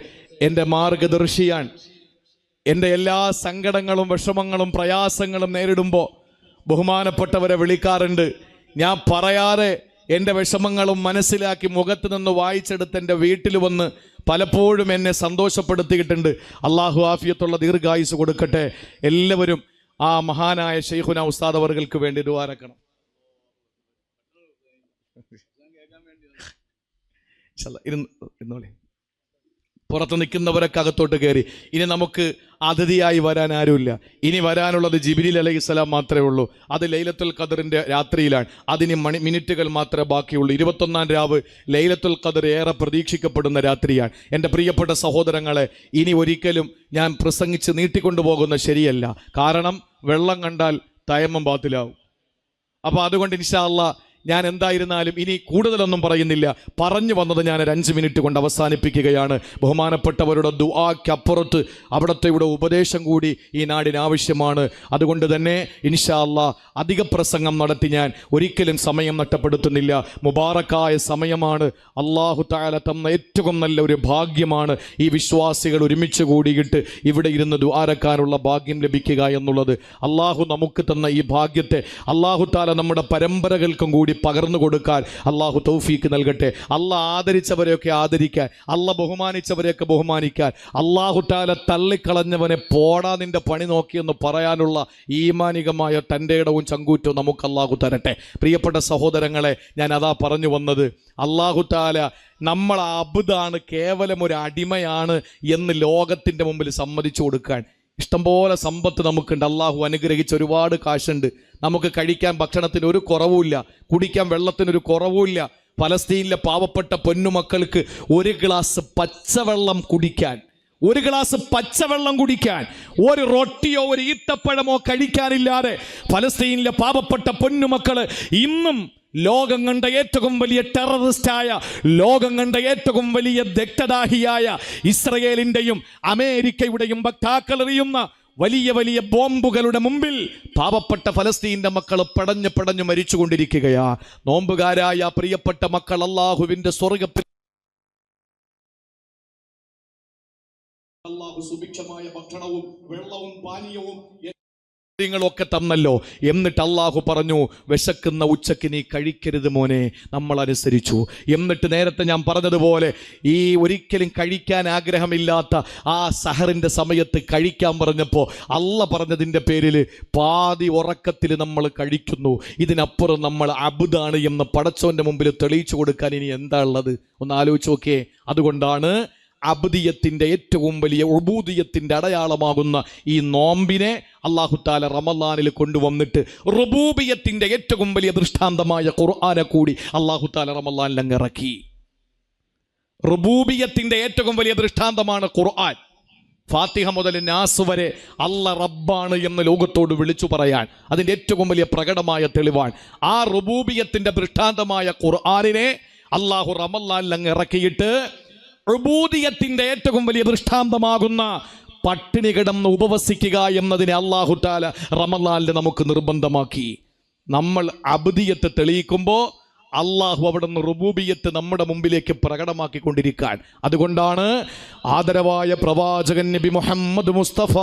എൻ്റെ മാർഗദർശിയാൻ. എൻ്റെ എല്ലാ സങ്കടങ്ങളും വിഷമങ്ങളും പ്രയാസങ്ങളും നേരിടുമ്പോൾ ബഹുമാനപ്പെട്ടവരെ വിളിക്കാറുണ്ട്. ഞാൻ പറയാതെ എൻ്റെ വിഷമങ്ങളും മനസ്സിലാക്കി മുഖത്ത് നിന്ന് വായിച്ചെടുത്ത് എൻ്റെ വീട്ടിൽ വന്ന് പലപ്പോഴും എന്നെ സന്തോഷപ്പെടുത്തിയിട്ടുണ്ട്. അള്ളാഹു ആഫിയത്തുള്ള ദീർഘായുസ് കൊടുക്കട്ടെ. എല്ലാവരും ആ മഹാനായ ഷെയ്ഖുന ഉസ്താദ് അവർക്ക് വേണ്ടി ദുആരക്കണം. ഇരുന്നോളി. പുറത്ത് നിൽക്കുന്നവരൊക്കെ അകത്തോട്ട് കയറി. ഇനി നമുക്ക് അതിഥിയായി വരാൻ ആരുമില്ല. ഇനി വരാനുള്ളത് ജിബ്രീൽ അലൈഹിസ്സലാം മാത്രമേ ഉള്ളൂ. അത് ലൈലത്തുൽ ഖദറിന്റെ രാത്രിയിലാണ്. അതിന് മിനിറ്റുകൾ മാത്രമേ ബാക്കിയുള്ളൂ. 21-ാം രാവ് ലൈലത്തുൽ ഖദർ ഏറെ പ്രതീക്ഷിക്കപ്പെടുന്ന രാത്രിയാണ്. എൻ്റെ പ്രിയപ്പെട്ട സഹോദരങ്ങളെ, ഇനി ഒരിക്കലും ഞാൻ പ്രസംഗിച്ച് നീട്ടിക്കൊണ്ടുപോകുന്ന ശരിയല്ല. കാരണം വെള്ളം കണ്ടാൽ തയമ്മം ബാത്തിലാവും. അപ്പോൾ അതുകൊണ്ട് ഇൻഷാ അല്ലാഹ് ഞാൻ എന്തായിരുന്നാലും ഇനി കൂടുതലൊന്നും പറയുന്നില്ല. പറഞ്ഞു വന്നത് ഞാൻ ഒരു 5 മിനിറ്റ് കൊണ്ട് അവസാനിപ്പിക്കുകയാണ്. ബഹുമാനപ്പെട്ടവരുടെ ദുആക്കപ്പുറത്ത് അവിടുത്തെ ഇവിടെ ഉപദേശം കൂടി ഈ നാടിന് ആവശ്യമാണ്. അതുകൊണ്ട് തന്നെ ഇൻഷാ അല്ലാഹ് അധിക പ്രസംഗം നടത്തി ഞാൻ ഒരിക്കലും സമയം നഷ്ടപ്പെടുത്തുന്നില്ല. മുബാറക്കായ സമയമാണ്. അല്ലാഹു തആല തന്ന ഏറ്റവും നല്ല ഒരു ഭാഗ്യമാണ് ഈ വിശ്വാസികൾ ഒരുമിച്ച് കൂടിയിട്ട് ഇവിടെ ഇരുന്ന് ദുആരക്കാനുള്ള ഭാഗ്യം ലഭിക്കുക എന്നുള്ളത്. അല്ലാഹു നമുക്ക് തന്ന ഈ ഭാഗ്യത്തെ അല്ലാഹു തആല നമ്മുടെ പരമ്പരകൾക്കും കൂടി കൂടി പകർന്നു കൊടുക്കാൻ അള്ളാഹു തൗഫീക്ക് നൽകട്ടെ. അള്ളാഹ് ആദരിച്ചവരെയൊക്കെ ആദരിക്കാൻ, അള്ളാഹ് ബഹുമാനിച്ചവരെയൊക്കെ ബഹുമാനിക്കാൻ, അള്ളാഹു തആല തള്ളിക്കളഞ്ഞവനെ പോടാ നിന്റെ പണി നോക്കിയെന്ന് പറയാനുള്ള ഈമാനികമായ തൻ്റെ ഇടവും ചങ്കൂറ്റവും നമുക്ക് അള്ളാഹു തരട്ടെ. പ്രിയപ്പെട്ട സഹോദരങ്ങളെ, ഞാൻ അതാ പറഞ്ഞു വന്നത്, അള്ളാഹു തആല നമ്മൾ അബ്ദാണ്, കേവലം ഒരു അടിമയാണ് എന്ന് ലോകത്തിൻ്റെ മുമ്പിൽ സമ്മതിച്ചു കൊടുക്കാൻ. ഇഷ്ടംപോലെ സമ്പത്ത് നമുക്കുണ്ട്, അള്ളാഹു അനുഗ്രഹിച്ച് ഒരുപാട് കാശുണ്ട്, നമുക്ക് കഴിക്കാൻ ഭക്ഷണത്തിന് ഒരു കുറവുമില്ല, കുടിക്കാൻ വെള്ളത്തിനൊരു കുറവുമില്ല. പലസ്തീനിലെ പാവപ്പെട്ട പൊന്നുമക്കൾക്ക് ഒരു ഗ്ലാസ് പച്ചവെള്ളം കുടിക്കാൻ, ഒരു റൊട്ടിയോ ഒരു ഈത്തപ്പഴമോ കഴിക്കാനില്ലാതെ പലസ്തീനിലെ പാവപ്പെട്ട പൊന്നുമക്കള് ഇന്നും ലോകം കണ്ട ഏറ്റവും വലിയ ടെററിസ്റ്റായ, ലോകം കണ്ട ഏറ്റവും വലിയ രക്തദാഹിയായ ഇസ്രയേലിൻ്റെയും അമേരിക്കയുടെയും വക്താക്കൾ എറിയുന്ന വലിയ വലിയ ബോംബുകളുടെ മുമ്പിൽ പാവപ്പെട്ട ഫലസ്തീൻ്റെ മക്കൾ പടഞ്ഞു മരിച്ചുകൊണ്ടിരിക്കുകയാ. നോമ്പുകാരായ പ്രിയപ്പെട്ട മക്കൾ അള്ളാഹുവിൻ്റെ സ്വർഗ്ഗത്തിൽ അള്ളാഹു സുഭിക്ഷമായ ഭക്ഷണവും വെള്ളവും പാനീയവും ങ്ങളൊക്കെ തന്നല്ലോ. എന്നിട്ട് അള്ളാഹു പറഞ്ഞു, വിശക്കുന്ന ഉച്ചയ്ക്ക് നീ കഴിക്കരുത് മോനെ. നമ്മൾ അനുസരിച്ചു. എന്നിട്ട് നേരത്തെ ഞാൻ പറഞ്ഞതുപോലെ ഈ ഒരിക്കലും കഴിക്കാൻ ആഗ്രഹമില്ലാത്ത ആ സഹറിൻ്റെ സമയത്ത് കഴിക്കാൻ പറഞ്ഞപ്പോൾ അള്ളാഹ് പറഞ്ഞതിൻ്റെ പേരിൽ പാതി ഉറക്കത്തിൽ നമ്മൾ കഴിക്കുന്നു. ഇതിനപ്പുറം നമ്മൾ അബ്ദാണ് എന്ന് പടച്ചോൻ്റെ മുമ്പിൽ തെളിയിച്ചു കൊടുക്കാൻ ഇനി എന്താ ഉള്ളത്? ഒന്ന് ആലോചിച്ച് നോക്കിയേ. അതുകൊണ്ടാണ് അബ്ദിയത്തിൻ്റെ ഏറ്റവും വലിയ ഉബൂദിയത്തിൻ്റെ അടയാളമാകുന്ന ഈ നോമ്പിനെ അല്ലാഹു തആല റമളാനിൽ കൊണ്ടുവന്നിട്ട് റുബൂബിയത്തിൻ്റെ ഏറ്റവും വലിയ ദൃഷ്ടാന്തമായ ഖുർആനെ കൂടി അല്ലാഹു തആല റമളാനിൽ അങ്ങ് ഇറക്കി. റുബൂബിയത്തിൻ്റെ ഏറ്റവും വലിയ ദൃഷ്ടാന്തമാണ് ഖുർആൻ. ഫാത്തിഹ മുതൽ നാസ് വരെ അല്ലാഹ് റബ്ബാണ് എന്ന് ലോകത്തോട് വിളിച്ചു പറയാൻ അതിൻ്റെ ഏറ്റവും വലിയ പ്രകടമായ തെളിവാണ്. ആ റുബൂബിയത്തിൻ്റെ ദൃഷ്ടാന്തമായ ഖുർആനിനെ അല്ലാഹു റമളാനിൽ അങ്ങ് ഇറക്കിയിട്ട് ഉബൂദിയത്തിൻ്റെ ഏറ്റവും വലിയ ദൃഷ്ടാന്തമാകുന്ന പട്ടിണി കിടന്ന് ഉപവസിക്കുക എന്നതിനെ അല്ലാഹു തആല റമളാനിൽ നമുക്ക് നിർബന്ധമാക്കി. നമ്മൾ അബ്ദിയത്ത് തെളിയിക്കുമ്പോൾ അള്ളാഹു അവിടെ നിന്ന് റുബൂബിയത്ത് നമ്മുടെ മുമ്പിലേക്ക് പ്രകടമാക്കിക്കൊണ്ടിരിക്കാൻ. അതുകൊണ്ടാണ് ആദരവായ പ്രവാചകൻ നബി മുഹമ്മദ് മുസ്തഫ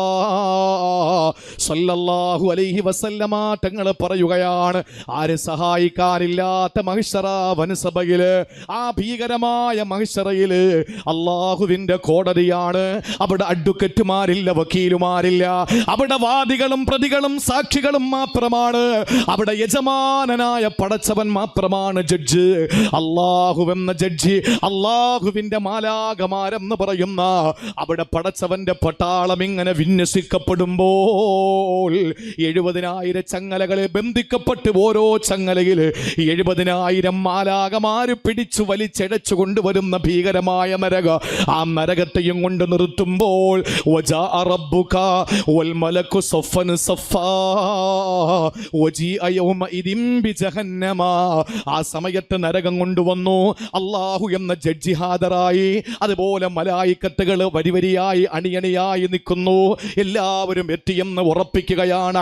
സല്ലല്ലാഹു അലൈഹി വസല്ലമ തങ്ങൾ പറയുകയാണ്, ആര് സഹായിക്കാനില്ലാത്ത മഹ്ശറ വനസഭയില്, ആ ഭീകരമായ മഹ്ശറയില് അള്ളാഹുവിൻ്റെ കോടതിയാണ്. അവിടെ അഡ്വക്കറ്റുമാരില്ല, വക്കീലുമാരില്ല. അവിടെ വാദികളും പ്രതികളും സാക്ഷികളും മാത്രമാണ്. അവിടെ യജമാനനായ പടച്ചവൻ മാത്രമാണ് ജഡ്ജ്. അല്ലാഹു എന്ന ജഡ്ജി, അല്ലാഹുവിന്റെ മാലാഖമാരെന്ന് പറയുന്ന അവിടെ പടച്ചവന്റെ പട്ടാളം ഇങ്ങനെ വിന്യസിക്കപ്പെടുമ്പോൾ 70,000 ചങ്ങലകളെ ബന്ധിക്കപ്പെട്ട് ഓരോ ചങ്ങലയിൽ 70,000 മാലാഖമാര് പിടിച്ചു വലിച്ചെടച്ചു കൊണ്ടുവരുന്ന ഭീകരമായ നരക, ആ നരകത്തെയും കൊണ്ട് നിർത്തുമ്പോൾ വജാഅ റബ്ബുക വൽ മലക്കു സഫൻ സഫാ വജീഅ യൗമഇദിൻ ബിജഹന്നമ. ആ സമയത്ത് നരകം കൊണ്ടുവന്നു. അള്ളാഹു എന്ന ജഡ്ജി ഹാജരായി. അതുപോലെ മലായിക്കത്തുകൾ വരിവരിയായി അണിയണിയായി നിൽക്കുന്നു. എല്ലാവരും എത്തിയെന്ന് ഉറപ്പിക്കുകയാണ്.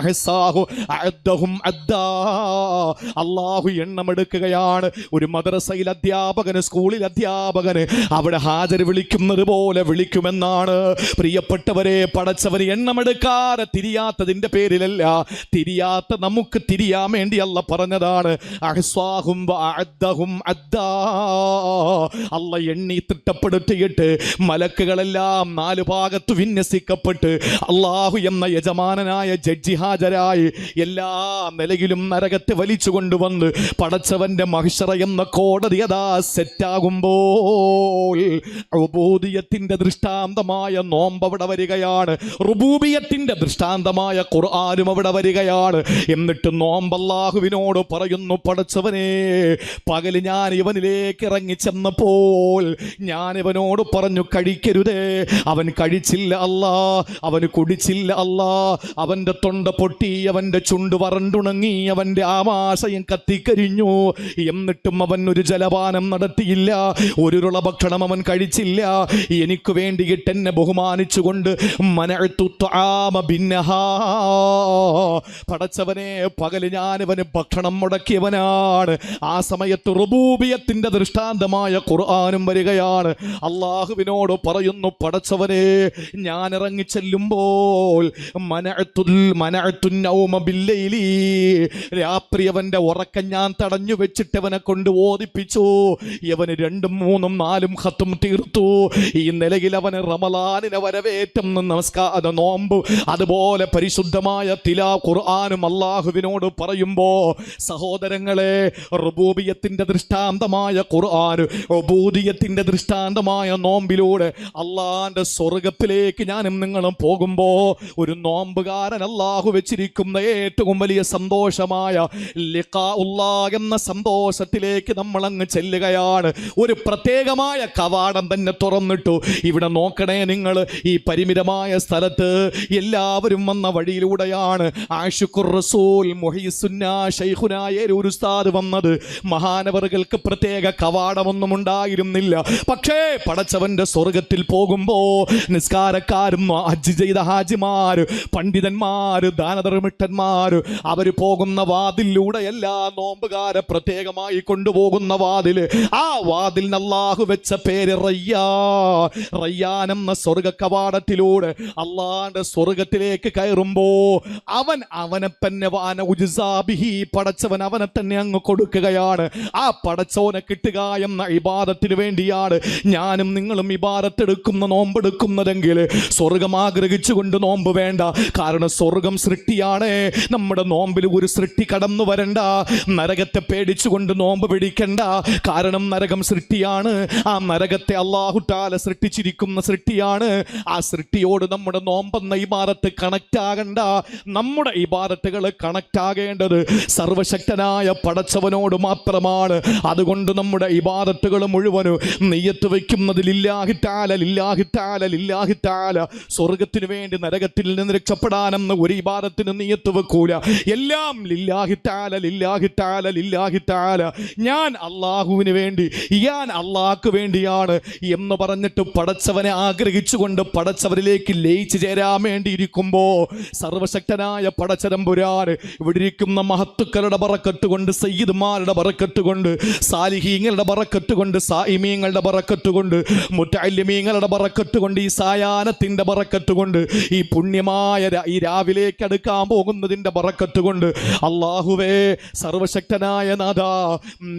അള്ളാഹു എണ്ണമെടുക്കുകയാണ്. ഒരു മദ്രസയിൽ അധ്യാപകന്, സ്കൂളിൽ അധ്യാപകന് അവിടെ ഹാജർ വിളിക്കുന്നത് പോലെ വിളിക്കുമെന്നാണ്. പ്രിയപ്പെട്ടവരെ, പടച്ചവന് എണ്ണമെടുക്കാതെ തിരിയാത്തതിൻ്റെ പേരിലല്ല, തിരിയാത്ത നമുക്ക് തിരിയാൻ വേണ്ടി അല്ലാഹ് പറഞ്ഞതാണ്. അല്ല എണ്ണി തിട്ടപ്പെടുത്തിയിട്ട് മലക്കുകളെല്ലാം 4 ഭാഗത്ത് വിന്യസിക്കപ്പെട്ട് അള്ളാഹു എന്ന യജമാനനായ ജഡ്ജി ഹാജരായി എല്ലാ നിലയിലും നരകത്തെ വലിച്ചു കൊണ്ടുവന്ന് പടച്ചവന്റെ മഹ്ശറ എന്ന കോടതി അതാ സെറ്റാകുമ്പോൾ ഉബൂദിയത്തിന്റെ ദൃഷ്ടാന്തമായ നോമ്പ് അവിടെ വരികയാണ്. റുബൂബിയത്തിന്റെ ദൃഷ്ടാന്തമായ ഖുർആനും അവിടെ വരികയാണ്. എന്നിട്ട് നോമ്പ് അല്ലാഹുവിനോട് പറയുന്നു, പടച്ചവനെ, പകല് ഞാൻ ഇവനിലേക്ക് ഇറങ്ങി ചെന്നപ്പോൾ ഞാൻ ഇവനോട് പറഞ്ഞു കഴിക്കരുതേ. അവൻ കഴിച്ചില്ല അല്ലാ, അവന് കുടിച്ചില്ല അല്ലാ. അവൻ്റെ തൊണ്ട പൊട്ടി, അവൻ്റെ ചുണ്ട് വരണ്ടുണങ്ങി, അവൻ്റെ ആമാശയം കത്തിക്കരിഞ്ഞു. എന്നിട്ടും അവൻ ഒരു ജലപാനം നടത്തിയില്ല, ഒരുരുള ഭക്ഷണം അവൻ കഴിച്ചില്ല. എനിക്ക് വേണ്ടിയിട്ട് എന്നെ ബഹുമാനിച്ചുകൊണ്ട് പടച്ചവനെ, പകല് ഞാൻ ഇവന് ഭക്ഷണം മുടക്കിയവനാണ്. ആ ആ സമയത്ത് റുബൂബിയത്തിന്റെ ദൃഷ്ടാന്തമായ ഖുർആനും വരികയാണ്. അള്ളാഹുവിനോട് പറയുന്നു, പടച്ചവനെ, ഞാൻ ഇറങ്ങി ചെല്ലുമ്പോൾ രാത്രി അവന്റെ ഉറക്കം ഞാൻ തടഞ്ഞു വെച്ചിട്ട് അവനെ കൊണ്ട് ഓദിപ്പിച്ചു. ഇവന് 2, 3, 4 ഖത്തും തീർത്തു. ഈ നിലയിൽ അവന് റമളാനിനെ വരവേറ്റം നമസ്കാര നോമ്പ് അതുപോലെ പരിശുദ്ധമായ ഖുർആനും അള്ളാഹുവിനോട് പറയുമ്പോ സഹോദരങ്ങളെ, റുബൂബിയത്തിന്റെ ദൃഷ്ടാന്തമായ ഖുർആൻ, ഉബൂദിയത്തിന്റെ ദൃഷ്ടാന്തമായ നോമ്പിലൂടെ അള്ളാന്റെ സ്വർഗത്തിലേക്ക് ഞാനും നിങ്ങളും പോകുമ്പോ ഒരു നോമ്പുകാരൻ അള്ളാഹു വെച്ചിരിക്കുന്ന ഏറ്റവും വലിയ സന്തോഷമായ ലിഖാഉല്ലാഹ് എന്ന സന്തോഷത്തിലേക്ക് നമ്മൾ അങ്ങ് ചെല്ലുകയാണ്. ഒരു പ്രത്യേകമായ കവാടം തന്നെ തുറന്നിട്ടു. ഇവിടെ നോക്കണേ നിങ്ങൾ, ഈ പരിമിതമായ സ്ഥലത്ത് എല്ലാവരും വന്ന വഴിയിലൂടെയാണ് ആഷിഖുർ റസൂൽ മുഹയ്യിസുന്ന ശൈഖുനായ ഒരു ഉസ്താദ് വന്നത്. മഹാനവറുകൾക്ക് പ്രത്യേക കവാടമൊന്നും ഉണ്ടായിരുന്നില്ല. പക്ഷേ പടച്ചവന്റെ സ്വർഗത്തിൽ പോകുമ്പോ നിസ്കാരക്കാരും ഹജ്ജ് ചെയ്ത ഹാജിമാര്, പണ്ഡിതന്മാര്, ദാനധർമ്മിട്ടന്മാര്, അവര് പോകുന്ന വാതിലൂടെ എല്ലാ നോമ്പുകാരെ പ്രത്യേകമായി കൊണ്ടുപോകുന്ന വാതില്, ആ വാതിൽ അല്ലാഹു വെച്ച പേര് റയ്യാൻ എന്ന സ്വർഗ കവാടത്തിലൂടെ അള്ളാന്റെ സ്വർഗത്തിലേക്ക് കയറുമ്പോ അവനെ തന്നെ പടച്ചവൻ അവനെ തന്നെ അങ്ങ് കൊടുക്കുകയാണ്. ആ പടച്ചവനെ കിട്ടുക എന്ന ഇബാദത്തിന് വേണ്ടിയാണ് ഞാനും നിങ്ങളും ഇബാദത്തെടുക്കുന്ന നോമ്പെടുക്കുന്നതെങ്കിൽ സ്വർഗം ആഗ്രഹിച്ചുകൊണ്ട് നോമ്പ് വേണ്ട. കാരണം സ്വർഗം സൃഷ്ടിയാണ്. നമ്മുടെ നോമ്പിൽ ഒരു സൃഷ്ടി കടന്നു വരണ്ട. നരകത്തെ പേടിച്ചുകൊണ്ട് നോമ്പ് പിടിക്കണ്ട. കാരണം നരകം സൃഷ്ടിയാണ്. ആ നരകത്തെ അല്ലാഹു തആല സൃഷ്ടിച്ചിരിക്കുന്ന സൃഷ്ടിയാണ്. ആ സൃഷ്ടിയോട് നമ്മുടെ നോമ്പെന്ന ഇബാദത്ത് കണക്റ്റ് ആകണ്ട. നമ്മുടെ ഇബാദത്തുകൾ കണക്റ്റ് ആകേണ്ടത് സർവശക്തനായ പടച്ചവനോട് മാത്രമാണ്. അതുകൊണ്ട് നമ്മുടെ ഇബാദത്തുകൾ മുഴുവനും നിയ്യത്ത് വയ്ക്കുന്നത് ലില്ലാഹി തആല സ്വർഗത്തിന് വേണ്ടി, നരകത്തിൽ നിന്ന് രക്ഷപ്പെടാനെന്ന് ഒരു ഇബാദത്തിന് നിയ്യത്ത് വെക്കൂല. എല്ലാം ലില്ലാഹി തആല, ഞാൻ അള്ളാഹുവിന് വേണ്ടി, ഞാൻ അള്ളാഹ്ക്ക് വേണ്ടിയാണ് എന്ന് പറഞ്ഞിട്ട് പടച്ചവനെ ആഗ്രഹിച്ചുകൊണ്ട് പടച്ചവരിലേക്ക് ലയിച്ചു ചേരാൻ വേണ്ടി ഇരിക്കുമ്പോ സർവശക്തനായ പടച്ചതമ്പുരാൻ ഇവിടെ ഇരിക്കുന്ന മഹത്തുക്കളുടെ ബറക്കത്ത് കൊണ്ട്, സയ്യിദ്മാരുടെ ബറക്കത്ത് കൊണ്ട്, സാലിഹീങ്ങളുടെ ബറക്കത്ത് കൊണ്ട്, സായിമീങ്ങളുടെ ബറക്കത്ത് കൊണ്ട്, മുത്തഅല്ലിമീങ്ങളുടെ ബറക്കത്ത് കൊണ്ട്, ഈ സായാഹ്നത്തിന്റെ ബറക്കത്ത് കൊണ്ട്, ഈ പുണ്യമായ ഈ രാവിലേക്ക് അടുക്കാൻ പോകുന്നതിന്റെ ബറക്കത്ത് കൊണ്ട്, അല്ലാഹുവേ സർവശക്തനായ നാഥാ,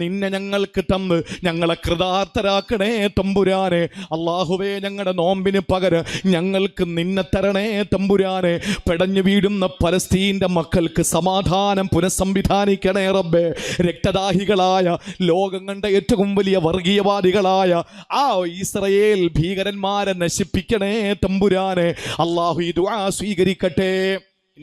നിന്നെ ഞങ്ങൾക്ക് തന്ന് ഞങ്ങളെ കൃതാർത്ഥരാക്കണേ തമ്പുരാനെ. അല്ലാഹുവേ, ഞങ്ങളുടെ നോമ്പിന് പകരം ഞങ്ങൾക്ക് നിന്നെ തരണേ തമ്പുരാനെ. പെടഞ്ഞു വീഴുന്ന പലസ്തീന്റെ മക്കൾക്ക് സമാധാനം പുനഃസംവിധാനിക്കണേ റബ്ബേ. രക്തദാഹികളായ, ലോകം കണ്ട ഏറ്റവും വലിയ വർഗീയവാദികളായ ആ ഇസ്രായേൽ ഭീകരന്മാരെ നശിപ്പിക്കണേ തമ്പുരാനെ. അല്ലാഹു ഈ ദുആ സ്വീകരിക്കട്ടെ.